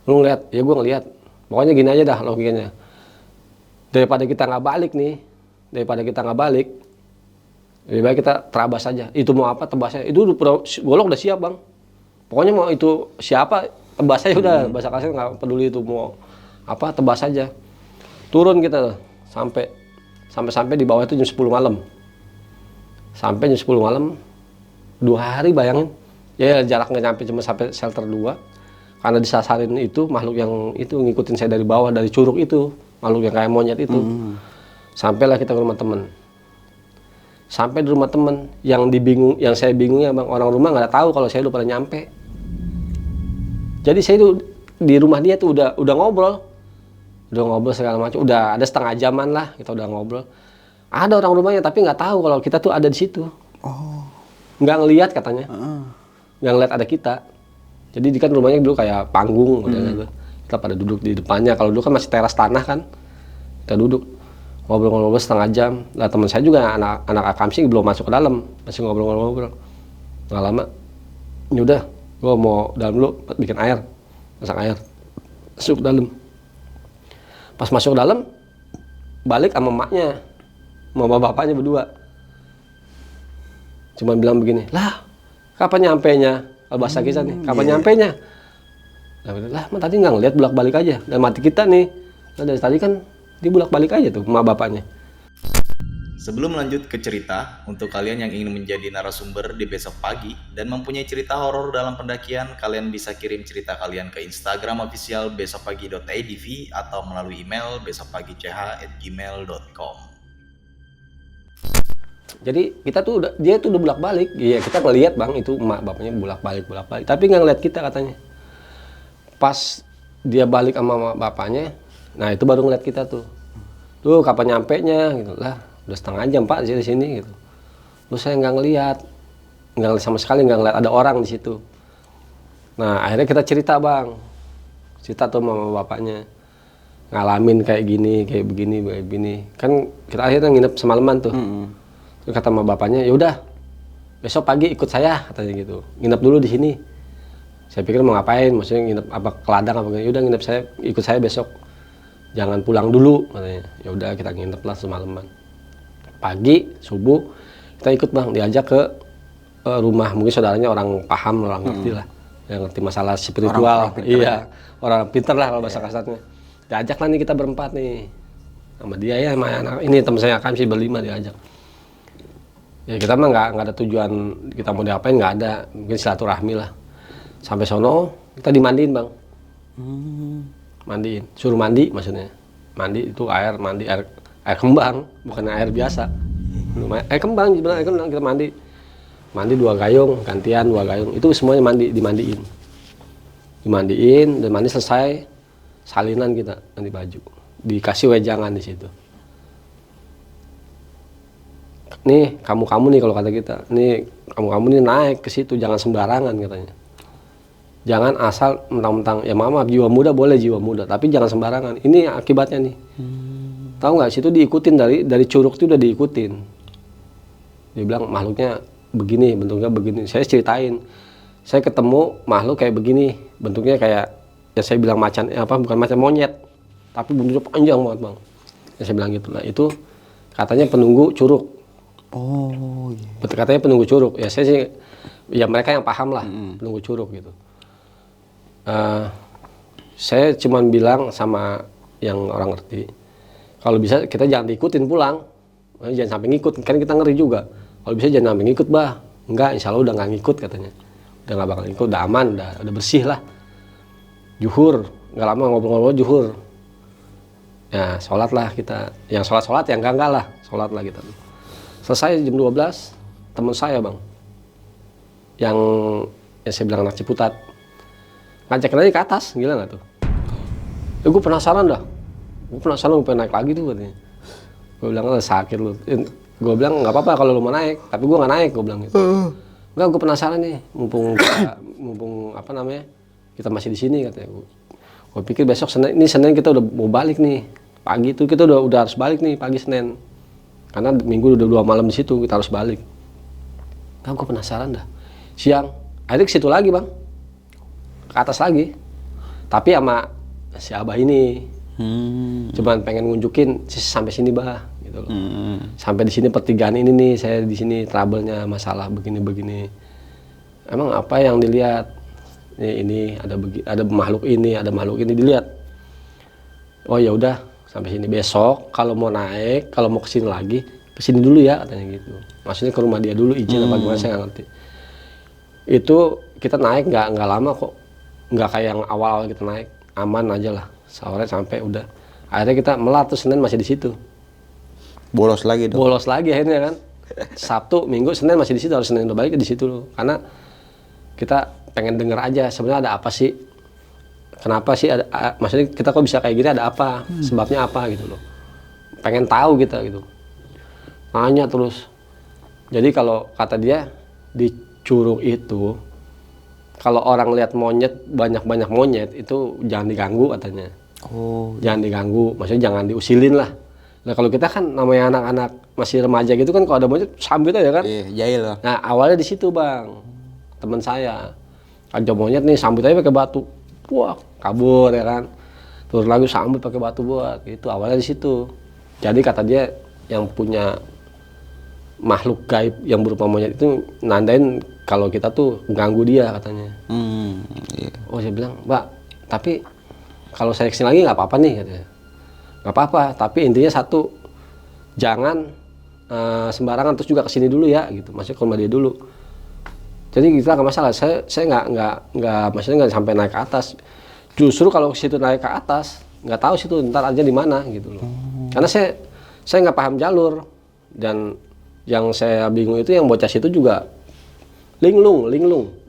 Lu ngeliat, ya gue ngeliat. Pokoknya gini aja dah logikanya. Daripada kita nggak balik, lebih baik kita terabas aja. Itu mau apa tebasnya? Itu golok udah siap bang. Pokoknya mau itu siapa, tebas aja udah, bahasa kasar nggak peduli itu mau apa, tebas aja. Turun kita sampai di bawah itu jam 10 malam. Sampai jam 10 malam, 2 hari bayangin. Ya jarak nggak nyampe, cuma sampai shelter 2. Karena disasarin itu makhluk yang itu ngikutin saya dari bawah, dari curug itu, makhluk yang kayak monyet itu. Sampailah kita ke rumah temen. Sampai di rumah temen, yang saya bingungnya bang, orang rumah nggak tahu kalau saya udah pada nyampe. Jadi saya itu di rumah dia tuh udah ngobrol segala macam, udah ada setengah jaman lah kita udah ngobrol. Ada orang rumahnya tapi nggak tahu kalau kita tuh ada di situ. Nggak ngelihat katanya, nggak ngelihat ada kita. Jadi kan rumahnya dulu kayak panggung, gitu. Kita pada duduk di depannya. Kalau dulu kan masih teras tanah kan, kita duduk ngobrol-ngobrol setengah jam. Lah teman saya juga anak akamsi belum masuk ke dalam, masih ngobrol-ngobrol. Nggak lama, ini udah, gua mau dalam dulu bikin air, masak air, masuk dalam. Pas masuk dalam, balik sama emaknya, sama bapaknya berdua. Cuma bilang begini, lah kapan nyampenya? Kalau bahasa kita nih, kapan nyampenya? Lah, tadi nggak ngeliat bolak-balik aja. Dan mati kita nih, nah, dari tadi kan dia bolak-balik aja tuh sama bapaknya. Sebelum lanjut ke cerita, untuk kalian yang ingin menjadi narasumber di besok pagi dan mempunyai cerita horor dalam pendakian, kalian bisa kirim cerita kalian ke Instagram official besokpagi.idv atau melalui email besokpagi.ch@gmail.com. Jadi kita tuh dia tuh udah bolak-balik. Iya, kita ngelihat bang itu emak bapaknya bolak-balik. Tapi nggak ngeliat kita katanya. Pas dia balik sama bapaknya, nah itu baru ngeliat kita tuh. Tuh kapan nyampenya gitu lah. Udah setengah jam pak di sini gitu. Terus saya nggak ngeliat sama sekali, nggak ngeliat ada orang di situ. Nah akhirnya kita cerita tuh sama bapaknya, ngalamin kayak begini. Kan kita akhirnya nginep semalaman tuh. Terus kata sama bapaknya, yaudah besok pagi ikut saya katanya gitu, nginep dulu di sini. Saya pikir mau ngapain, maksudnya nginep apa ke ladang apa gitu. Yaudah ikut saya besok, jangan pulang dulu katanya. Yaudah kita nginep lah semalaman. Pagi subuh kita ikut bang, diajak ke rumah, mungkin saudaranya orang paham, orang ngerti lah, yang ngerti masalah spiritual. Iya, orang pinter lah kalau bahasa kasarnya. Diajak lah nih kita berempat nih sama dia ya, sama anak ini teman saya kan sih berlima diajak. Ya kita mah nggak ada tujuan kita mau diapain, nggak ada, mungkin silaturahmi lah. Sampai sono kita dimandiin bang, mandiin, suruh mandi maksudnya, mandi itu air kembang, bukan air biasa. Air kembang kita mandi 2 gayung, gantian 2 gayung, itu semuanya dimandiin, dan mandi selesai salinan kita ganti baju, dikasih wejangan di situ. Nih kamu nih kalau kata kita, nih kamu nih naik ke situ jangan sembarangan katanya. Jangan asal mentang-mentang ya mama jiwa muda boleh jiwa muda, tapi jangan sembarangan. Ini akibatnya nih. Tahu nggak, situ diikutin dari curug itu udah diikutin. Dia bilang makhluknya begini, bentuknya begini. Saya ceritain, saya ketemu makhluk kayak begini, bentuknya kayak ya saya bilang bukan macan monyet, tapi bentuknya panjang banget bang. Ya, saya bilang gitu. Nah itu katanya penunggu curug. Oh iya. Betul, katanya penunggu curug. Ya saya sih, ya mereka yang paham lah penunggu curug gitu. Saya cuman bilang sama yang orang ngerti, kalau bisa kita jangan diikutin pulang, jangan sampai ngikut, kan kita ngeri juga. Kalau bisa jangan sampai ngikut bah, enggak, insya Allah udah nggak ngikut katanya, udah nggak bakal ngikut, udah aman, udah bersih lah. Juhur, nggak lama ngobrol-ngobrol juhur, ya sholat lah kita, yang sholat yang enggak lah, sholat lah kita. Selesai jam 12, teman saya bang, yang saya bilang anak Ciputat, ngajak naik ke atas, gila nggak tuh? Gue penasaran dah. Gue pengen naik lagi tuh katanya. Gue bilang sakit lu. Gue bilang nggak apa-apa kalau lu mau naik, tapi gue nggak naik, gue bilang gitu. Enggak, gue penasaran nih, mumpung kita masih di sini katanya. Gue pikir besok Senin kita udah mau balik nih, pagi itu kita udah harus balik nih pagi Senin, karena minggu udah 2 malam di situ kita harus balik. Nah, gue penasaran dah. Siang, akhirnya ke situ lagi bang, ke atas lagi, tapi sama si Abah ini. Cuman pengen ngunjukin sampai sini bah, gitu loh. Sampai di sini pertigaan ini nih, saya di sini trouble-nya masalah begini. Emang apa yang dilihat? ini ada makhluk ini, ada makhluk ini, dilihat. Oh ya udah sampai sini, besok kalau mau naik, kalau mau kesini lagi, kesini dulu ya katanya gitu. Maksudnya ke rumah dia dulu, izin apa gimana saya nggak ngerti. Itu kita naik nggak lama kok, nggak kayak yang awal kita naik, aman aja lah, sore sampai udah. Akhirnya kita melar tuh, Senin masih di situ. Bolos lagi dong. Bolos lagi akhirnya kan. Sabtu, Minggu, Senin masih di situ, harus Senin udah balik di situ loh. Karena kita pengen denger aja sebenarnya ada apa sih, kenapa sih ada, maksudnya kita kok bisa kayak gini, ada apa, sebabnya apa gitu loh, pengen tahu kita gitu, nanya terus. Jadi kalau kata dia di Curug itu kalau orang lihat monyet, banyak monyet itu jangan diganggu katanya. Oh, Jangan diganggu, maksudnya jangan diusilin lah. Nah kalau kita kan namanya anak-anak masih remaja gitu kan, kalau ada monyet sambit aja kan. iya, jahil lah. Nah awalnya di situ bang, teman saya ada monyet nih, sambut aja pakai batu, wah kabur ya kan. Terus lagi sambut pakai batu buat, itu awalnya di situ. Jadi kata dia yang punya makhluk gaib yang berupa monyet itu nandain kalau kita tuh ganggu dia katanya. Iya. Oh saya bilang, Mbak, tapi kalau saya kesini lagi nggak apa-apa nih katanya. Nggak apa-apa, tapi intinya satu, jangan sembarangan, terus juga kesini dulu ya gitu, maksudnya ke rumah dia dulu. Jadi kita nggak masalah, saya nggak maksudnya nggak sampai naik ke atas. Justru kalau ke situ naik ke atas, nggak tahu situ ntar aja di mana gitu loh. Karena saya nggak paham jalur, dan yang saya bingung itu yang bocah situ juga linglung,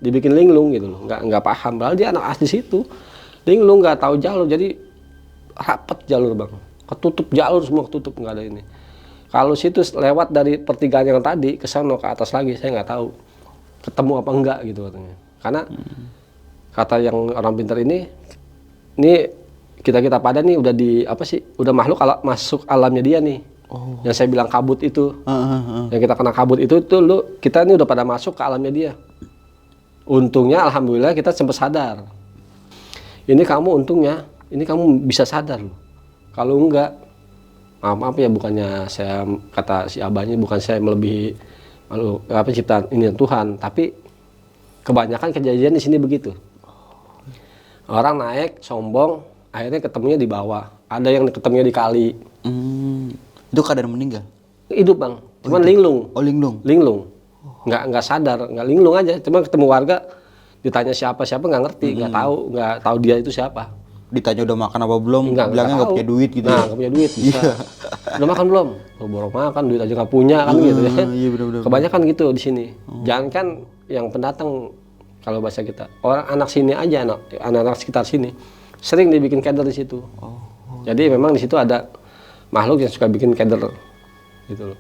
dibikin linglung gitu loh, nggak paham. Padahal dia anak asli situ, linglung nggak tahu jalur, jadi rapet jalur bang, ketutup jalur semua, ketutup, nggak ada ini. Kalau situ lewat dari pertigaan yang tadi ke sana ke atas lagi, saya nggak tahu ketemu apa enggak gitu katanya. Karena kata yang orang pintar ini kita pada nih udah di apa sih, udah makhluk masuk alamnya dia nih. Yang saya bilang kabut itu, yang kita kena kabut itu lu, kita ini udah pada masuk ke alamnya dia. Untungnya alhamdulillah kita sempat sadar. Ini kamu untungnya, ini kamu bisa sadar loh. Kalau enggak, maaf ya, bukannya saya kata si abahnya, bukan saya melebihi apa ciptaan ini Tuhan, tapi kebanyakan kejadian di sini begitu. Orang naik sombong, akhirnya ketemunya di bawah. Ada yang ketemunya di kali. Itu keadaan meninggal. Hidup bang, cuman linglung. Oh, linglung. Linglung, nggak sadar, nggak linglung aja. Cuma ketemu warga, ditanya siapa nggak ngerti, nggak tahu dia itu siapa. Ditanya udah makan apa belum? Bilangnya nggak punya duit gitu. Nah, nggak punya duit. Bisa. Udah makan belum? Baru makan, duit aja nggak punya kan gitu ya. Iya, bener-bener. Kebanyakan gitu di sini. Jangan kan yang pendatang, kalau bahasa kita, orang anak sini aja, anak-anak sekitar sini sering dibikin keder di situ. Jadi memang di situ ada makhluk yang suka bikin keder gitu loh.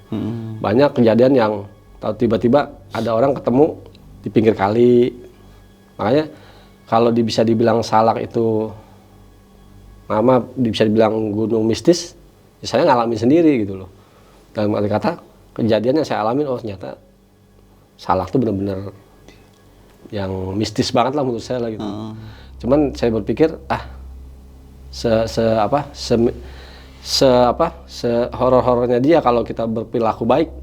Banyak kejadian yang tahu tiba-tiba ada orang ketemu di pinggir kali. Makanya kalau bisa dibilang Salak itu bisa dibilang gunung mistis, ya saya ngalamin sendiri gitu loh. Dalam arti kata, kejadian yang saya alamin, oh ternyata Salak tuh bener-bener yang mistis banget lah menurut saya lah gitu. Cuman saya berpikir horor-horornya dia kalau kita berperilaku baik,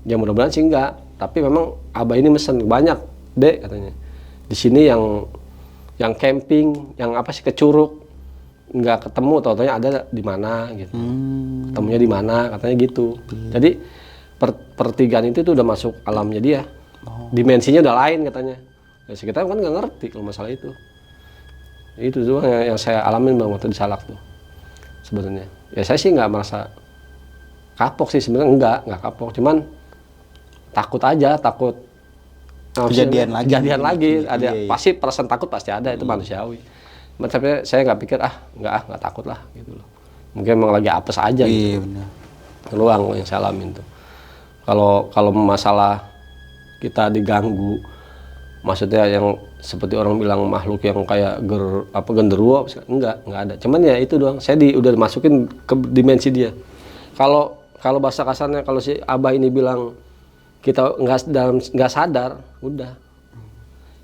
ya mudah-mudahan sih enggak. Tapi memang abah ini mesen banyak, Dek katanya. Di sini yang camping, yang apa sih ke Curug, nggak ketemu, tau-taunya ada di mana gitu. Ketemunya di mana katanya gitu. Jadi pertigaan itu tuh udah masuk alamnya dia. Dimensinya udah lain katanya. Ya kita kan nggak ngerti kalau masalah itu. Itu doang yang saya alamin bang waktu di Salak tuh sebenarnya. Ya saya sih nggak merasa kapok sih sebenarnya, nggak kapok, cuman takut aja, takut kejadian lagi. Ada iya. pasti perasaan takut pasti ada, itu manusiawi. Tapi saya nggak pikir nggak takut lah gitu loh. Mungkin emang lagi apes aja gitu. Bener. Keluang yang saya alamin tuh. Kalau masalah kita diganggu, maksudnya yang seperti orang bilang makhluk yang kayak genderuwo, enggak ada. Cuman ya itu doang. Saya udah masukin ke dimensi dia. Kalau bahasa kasarnya, kalau si Abah ini bilang kita nggak sadar, udah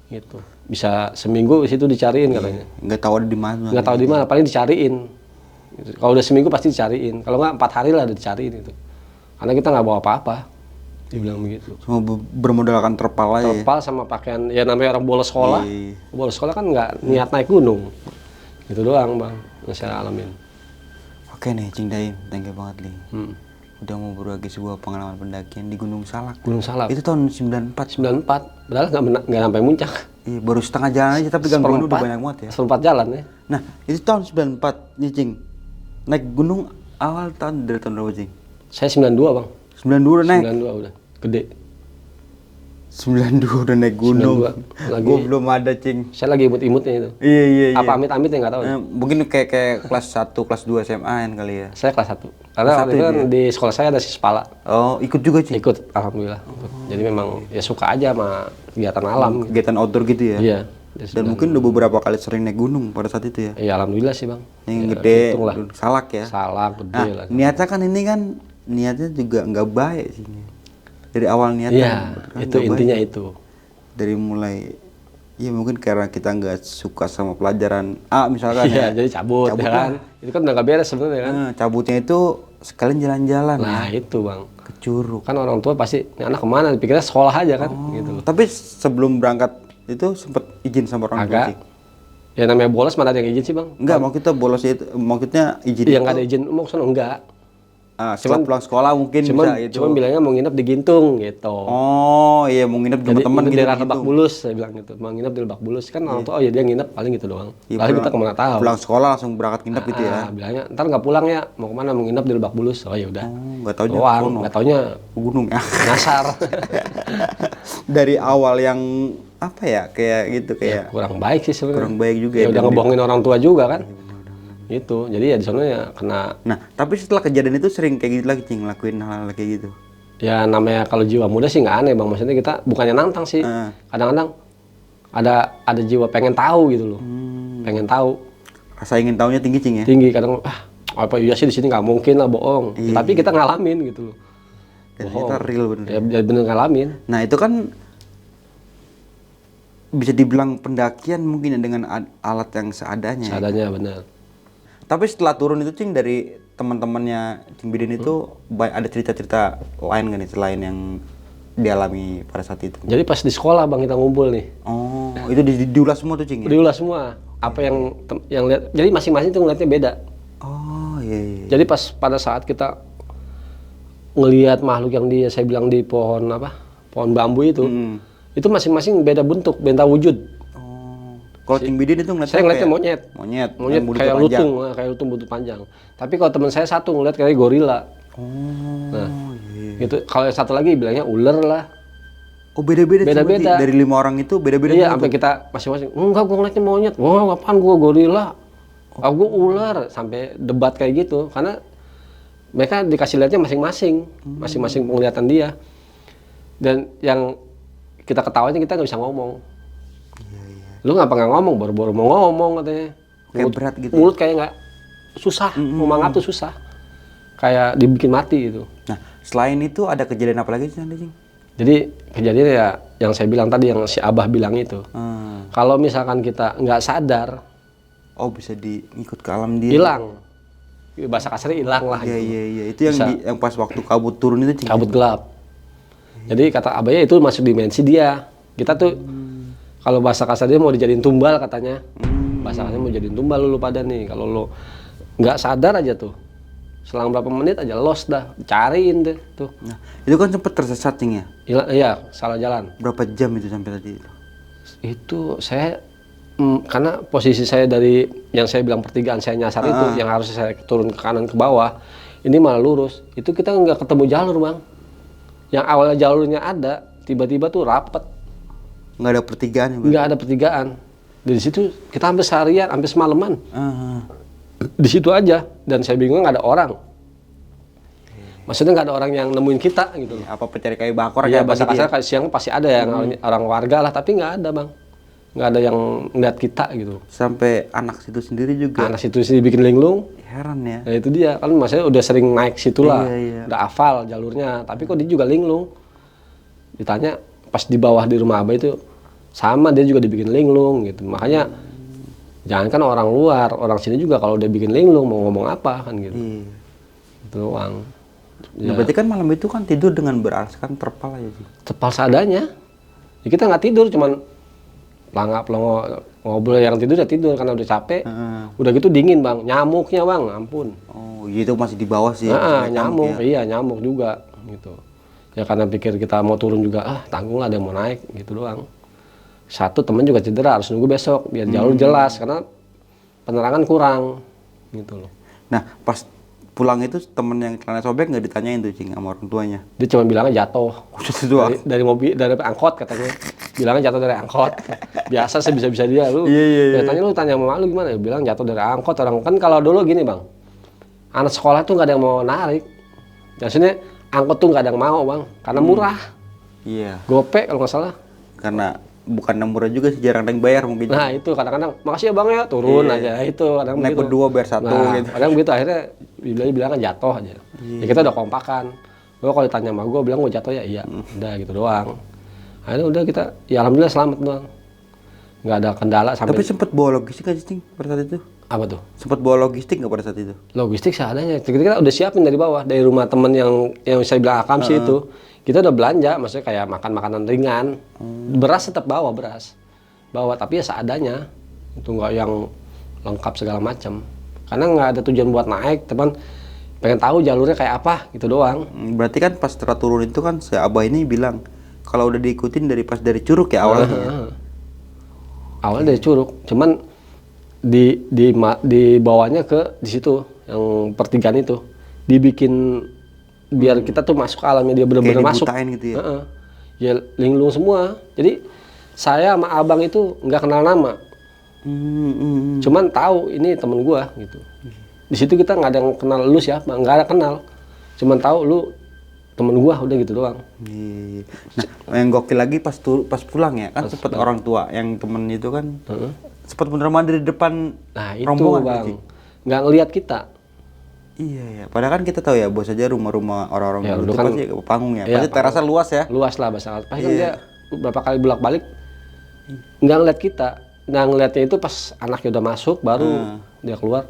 gitu. Bisa seminggu situ dicariin katanya. Nggak tahu ada di mana. Nggak tahu di mana, paling dicariin. Gitu. Kalau udah seminggu pasti dicariin. Kalau nggak 4 hari lah udah dicariin itu. Karena kita nggak bawa apa-apa. dibilang begitu. Cuma bermodalkan terpal aja. Ya? Terpal sama pakaian, ya namanya orang bolos sekolah. Iya. Bolos sekolah kan nggak niat naik gunung. Gitu doang bang, yang saya alamin. Oke nih, Cing Daim, thank you banget nih. Hmm. Udah mau berbagi sebuah pengalaman pendakian di Gunung Salak. Gunung Salak. Itu tahun 94. 94, padahal nggak sampai muncak. Iya, baru setengah jalan aja tapi gangguan udah banyak banget ya. Seperempat jalan ya. Nah, itu tahun 94 nih, Cing. Naik gunung awal dari tahun berapa, Cing? Saya 92 bang. 92 udah naik. 92 udah, gede. 92 udah naik gunung. 92. Lagi- Gua belum ada, Cing. Saya lagi imut-imutnya itu. Iya. Apa amit-amit ya nggak tahu. Mungkin kayak kelas 1, kelas 2 SMA kan kali ya. Saya kelas 1. Karena waktu itu kan di sekolah saya ada Sispala. Oh, ikut juga, Cing. Ikut, alhamdulillah. Ikut. Jadi memang ya suka aja sama kegiatan alam. Kegiatan outdoor gitu ya. Iya. Dan mungkin udah beberapa kali sering naik gunung pada saat itu ya. Ya alhamdulillah sih bang. Yang Ya, gede, hitung lah. Salak ya. Salah, gede lah. Nah, niatnya kan ini kan niatnya juga nggak baik sih. Dari awal niatnya. Iya, kan itu nggak intinya baik. itu. Dari mulai, ya mungkin karena kita nggak suka sama pelajaran A misalkan Iya, ya. jadi cabut ya kan. Itu kan udah nggak beres sebenarnya kan. Cabutnya itu sekalian jalan-jalan Nah ya. itu bang. Ke Curug. Kan orang tua pasti, "Ini anak kemana? Dipikirnya sekolah aja kan. Gitu loh. Tapi sebelum berangkat itu sempet izin sama orang tua, Agak. Cing? Ya namanya bolos mana ada yang izin sih bang? Enggak, maksudnya bolos itu, maksudnya izin Iya itu. nggak ada izin, mau kesana enggak. Setelah pulang sekolah mungkin bisa itu. Cuman bilangnya mau nginep di Gintung gitu. Oh iya, mau nginep di Jadi teman nginep gitu. di daerah Lebak Bulus, saya bilang gitu. Mau nginep di Lebak Bulus kan orang tua, oh ya dia nginep paling gitu doang. Iya, Lalu kita kemana tahu? Pulang sekolah langsung berangkat nginep gitu ya. Bilangnya ntar nggak pulang ya, mau kemana? Mau nginep di Lebak Bulus. Oh ya udah. Nggak taunya Doang, sono. nggak taunya Gunung ya. nyasar. Dari awal yang apa ya, kayak gitu kayak Kurang baik sih sebenarnya. kurang baik juga Ya ya. udah ngebohongin orang tua juga kan. Gitu. Jadi ya di sana ya kena. Nah, tapi setelah kejadian itu sering kayak gitu lagi, Cing, ngelakuin hal-hal kayak gitu. Ya namanya kalau jiwa muda sih nggak aneh bang. Maksudnya kita bukannya nantang sih. Kadang-kadang ada jiwa pengen tahu gitu loh. Pengen tahu. Rasa ingin tahunya tinggi, Cing ya. Tinggi kadang apa iya sih di sini nggak mungkin lah bohong. Tapi kita ngalamin gitu loh. Dan ternyata real bener. Ya bener ngalamin. Nah, itu kan bisa dibilang pendakian mungkin ya dengan alat yang seadanya. Ya. Seadanya bener. Tapi setelah turun itu, Cing, dari teman-temannya Cing Bidin itu ada cerita-cerita lain nggak nih selain yang dialami pada saat itu? Jadi pas di sekolah bang kita ngumpul nih. Oh, itu diulas semua tuh, Cing ya? Diulas semua. Apa yang lihat. Jadi masing-masing tuh ngeliatnya beda. Oh, iya. Jadi pas pada saat kita ngelihat makhluk yang saya bilang di pohon pohon bambu itu masing-masing beda bentuk, beda wujud. Kalau Cing Bidin itu ngeliatnya Saya ngeliatnya kayak monyet yang buntut kayak panjang. kayak lutung buntut panjang. Tapi kalau teman saya satu ngeliat kayak gorila. Nah, gitu. Kalau yang satu lagi bilangnya ular lah. Oh, beda-beda. Cing, Beda-beda. berarti dari 5 orang itu beda-beda. Iya, sampai kita masing-masing. Enggak, gua ngeliatnya monyet. Wah, apaan gua gorila? Gua ular. Sampai debat kayak gitu. Karena mereka dikasih lihatnya masing-masing, masing-masing penglihatan dia. Dan yang kita ketawanya kita nggak bisa ngomong. Lu ngapa nggak ngomong? Baru-baru mau ngomong katanya. Kayak berat gitu. Mulut kayak nggak susah, mau mangap tuh susah. Kayak dibikin mati gitu. Nah, selain itu ada kejadian apa lagi sih, Cing? Jadi kejadian ya yang saya bilang tadi, yang si Abah bilang itu. Kalau misalkan kita nggak sadar, Oh, bisa diikut ke alam dia. hilang. Bahasa kasarnya hilang lah. Iya. Itu yang pas waktu kabut turun itu, Cing. Kabut gelap. Jadi kata Abahnya itu masuk dimensi dia. Kita tuh kalau bahasa kasar dia mau dijadiin tumbal katanya. Bahasa kasarnya mau jadiin tumbal lu pada nih. Kalau lu nggak sadar aja tuh, selang berapa menit aja lost dah, cariin deh tuh. Nah, itu kan sempet tersesat, Cing ya. Iya, salah jalan. Berapa jam itu sampai tadi itu? Itu saya karena posisi saya dari yang saya bilang pertigaan saya nyasar itu, yang harus saya turun ke kanan ke bawah, ini malah lurus. Itu kita nggak ketemu jalur bang. Yang awalnya jalurnya ada, tiba-tiba tuh rapet. Nggak ada pertigaan ya, Bang? Nggak ada pertigaan. Dari situ kita hampir seharian, hampir semalaman. Di situ aja. Dan saya bingung nggak ada orang. Maksudnya nggak ada orang yang nemuin kita gitu. Apa pencari kayu bakar? Iya, kayak bahasa apa gitu kasar ya? kayak siang pasti ada yang orang warga lah, tapi nggak ada bang. Nggak ada yang ngeliat kita gitu. Sampai anak situ sendiri juga. Anak situ sih bikin linglung. Heran ya. Nah itu dia, kan maksudnya udah sering naik situ lah. Iya. Udah hafal jalurnya, tapi kok dia juga linglung. Ditanya pas di bawah di rumah Abah itu, sama dia juga dibikin linglung gitu. Makanya jangankan orang luar, orang sini juga kalau udah bikin linglung mau ngomong apa kan gitu. Iya. Itu doang. Nah, berarti kan malam itu kan tidur dengan beralaskan terpal aja sih. Terpal seadanya. Ya, kita nggak tidur, cuman pelongo ngobrol, yang tidur ya tidur karena udah capek. Udah gitu dingin bang, nyamuknya bang, ampun. Oh, itu masih di bawah sih. Nyamuk, iya nyamuk juga gitu. Ya karena pikir kita mau turun juga, tanggung lah ada yang mau naik gitu doang. Satu temen juga cedera, harus nunggu besok biar jalur jelas karena penerangan kurang gitu loh. Nah, pas pulang itu temen yang celana sobek nggak ditanyain tuh Cing sama orang tuanya? Dia cuma bilangnya jatuh. Itu doang. Dari mobil, dari angkot katanya. Bilangnya jatuh dari angkot. Biasa sih bisa-bisa dia lu. Iya. Tanya lu tanya sama lu gimana? Bilang jatuh dari angkot. Orang kan kalau dulu gini bang, anak sekolah tuh nggak ada yang mau narik. Biasanya angkot tuh nggak ada yang mau bang, karena murah. Iya. Gope kalau nggak salah. Karena bukan murah juga sih, jarang ada yang bayar mungkin. Nah itu kadang-kadang makasih ya bang ya, turun aja itu. Kadang Naik begitu. berdua bayar satu gitu. Kadang begitu akhirnya bilang jatuh aja. Ya kita udah kompakan. Gue kalau ditanya sama gue bilang gue jatuh ya iya. Udah gitu doang. Akhirnya udah kita, ya alhamdulillah selamat doang. Nggak ada kendala sampai. Tapi sempet bawa logistik aja Cing pada saat itu? Apa tuh? Sempet bawa logistik nggak pada saat itu? Logistik seadanya. Kita udah siapin dari bawah, dari rumah temen yang saya bilang Akam sih itu. Kita udah belanja, maksudnya kayak makan makanan ringan. Beras tetap bawa bawa tapi ya seadanya. Itu nggak yang lengkap segala macam. Karena nggak ada tujuan buat naik, teman pengen tahu jalurnya kayak apa gitu doang. Berarti kan pas setelah turun itu kan si Abah ini bilang kalau udah diikutin dari Curug ya awalnya. Awalnya dari Curug, cuman di bawahnya ke di situ yang pertigaan itu dibikin biar kita tuh masuk ke alamnya, dia benar-benar masuk. Kayak dibutain gitu ya. Ya linglung semua. Jadi saya sama abang itu nggak kenal nama. Cuman tahu ini temen gua gitu. Di situ kita nggak ada yang kenal lu siapa, nggak ada kenal. Cuman tahu lu temen gua, udah gitu doang. Iya. Nah, yang gokil lagi pas pulang ya, kan sempat orang tua yang temen itu kan sempat bener mandi di depan Nah itu rombongan bang, Cing. nggak ngelihat kita. Iya ya. Padahal kan kita tahu ya, bos aja rumah-rumah orang-orang Ya, dulu dulu itu kan- pasti panggung ya. Iya, Pasti terasa luas ya. Luas lah bahasa. Pasti kan dia berapa kali bolak-balik nggak ngeliat kita. Nggak ngeliatnya itu pas anaknya udah masuk baru dia keluar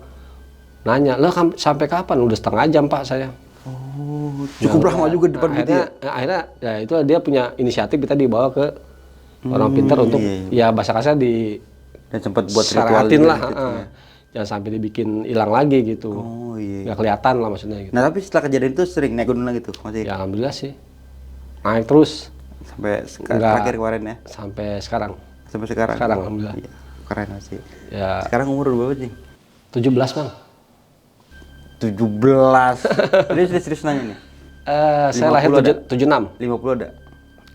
nanya, "Lah sampai kapan?" Udah setengah jam pak saya. Oh, cukup lama juga di depan gitu ya. Akhirnya ya itu dia punya inisiatif, kita dibawa ke orang pintar untuk ya bahasa kasar di Dan sempat buat ritual syaratin juga lah. gitu ya. Jangan sampai dibikin hilang lagi gitu. Oh iya. Nggak kelihatan lah maksudnya gitu. Nah, tapi setelah kejadian itu sering naik gunung lagi tuh masih Ya alhamdulillah sih. Naik terus sampai Enggak. terakhir kemarin ya. sampai sekarang. Sampai sekarang. Sekarang alhamdulillah. Iya, keren masih. Ya Sekarang umur berapa Cing? 17 bang. 17. Ini serius nanya nih. Saya lahir 76. 50 ada?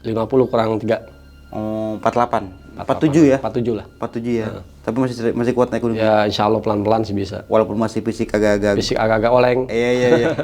50 kurang 3. Oh, 48. 47 ya? 47 lah. 47 ya. Tapi masih kuat naik gunung. Ya insya Allah pelan-pelan sih bisa. Walaupun masih fisik agak-agak. Fisik agak-agak oleng. Iya.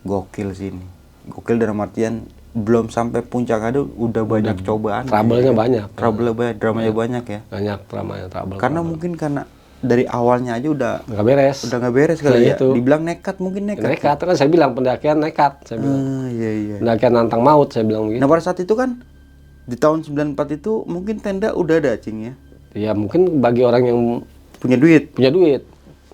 Gokil sih ini. Gokil dalam artian belum sampai puncak ada udah banyak cobaan. Trouble-nya banyak. Trouble-nya banyak, dramanya banyak ya. Banyak dramanya, trouble. Karena mungkin karena dari awalnya aja udah nggak beres. nggak beres kali ya. Itu. Dibilang nekat mungkin nekat. Nekat kan saya bilang pendakian nekat. Saya bilang. Iya. Pendakian nantang maut saya bilang begitu. Nah pada saat itu kan di tahun 94 itu mungkin tenda udah ada Cing ya. Ya mungkin bagi orang yang Punya duit.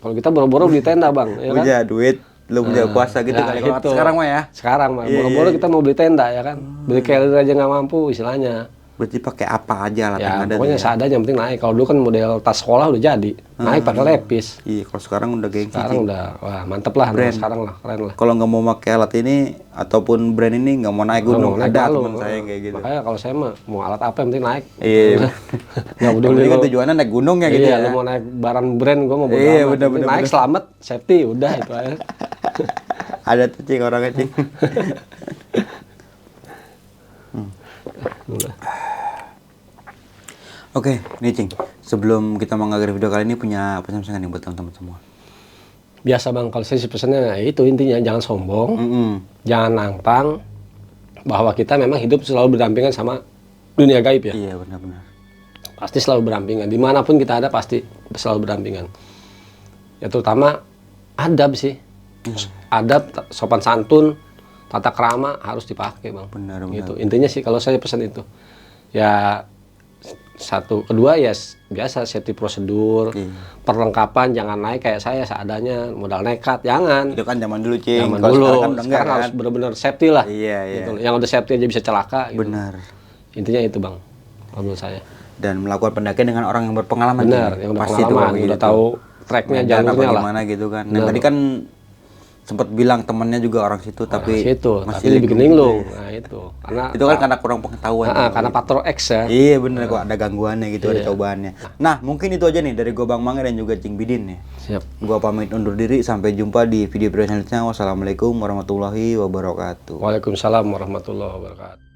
Kalau kita boro-boro beli tenda bang, ya kan? Punya duit, lu punya kuasa gitu Ya, kali kalau gitu. sekarang mah ya. Sekarang mah Iya, boro-boro kita mau beli tenda ya kan, beli carrier aja nggak mampu istilahnya. Berarti pakai apa aja alat Ya yang ada. pokoknya tuh ya. seadanya yang penting naik. Kalau dulu kan model tas sekolah udah jadi, naik pakai lepis. Iya, kalau sekarang udah gengsi. Sekarang Cing. udah, wah mantep lah. Brand. Sekarang lah, keren lah. Kalau nggak mau pakai alat ini ataupun brand ini nggak mau naik gunung, Naik ada malu. teman saya yang kayak gitu. Makanya kalau saya mah mau alat apa yang penting naik. Iya. Nggak peduli Yang penting kan lo. tujuannya naik gunung ya gitu Iya, ya. lu mau naik barang brand, gua mau bodo Iya, amat. Yang bener-bener. penting naik selamat, safety, udah itu aja. Ada tuh Cing orangnya Cing. Oke, nih Cing. Sebelum kita mengakhiri video kali ini punya pesan-pesan nih buat teman-teman semua. Biasa bang, kalau saya sih pesannya ya itu intinya jangan sombong, jangan nantang, bahwa kita memang hidup selalu berdampingan sama dunia gaib ya. Iya, benar-benar. Pasti selalu berdampingan, dimanapun kita ada pasti selalu berdampingan. Ya terutama adab sih, adab, sopan santun, tata krama harus dipakai bang. Benar. Gitu. Intinya sih kalau saya pesan itu, ya Satu, kedua ya biasa safety prosedur, perlengkapan jangan naik kayak saya seadanya, modal nekat, jangan. Itu kan zaman dulu, Cing. Zaman Kalau dulu, sekarang kan udah enggak, sekarang harus kan? benar-benar safety lah. Iya, iya. Gitu. Yang udah safety aja bisa celaka. Gitu. Benar. Intinya itu bang, kalau menurut saya. Dan melakukan pendakian dengan orang yang berpengalaman. Benar, Cing. yang udah Pasti tuh pengalaman, kayak udah gitu. tahu tracknya, Medan jalurnya apa lah. gimana gitu kan. Dan tadi kan sempat bilang temennya juga orang situ, tapi Situ, masih tapi lebih linglung. Nah itu, itu kan karena kurang pengetahuan. karena faktor X ya. Iya bener kok, ada gangguannya gitu, ada cobaannya. Nah mungkin itu aja nih dari gua Bang Mange dan juga Cing Bidin nih. Siap. Gua pamit undur diri, sampai jumpa di video selanjutnya. Wassalamualaikum warahmatullahi wabarakatuh. Waalaikumsalam warahmatullahi wabarakatuh.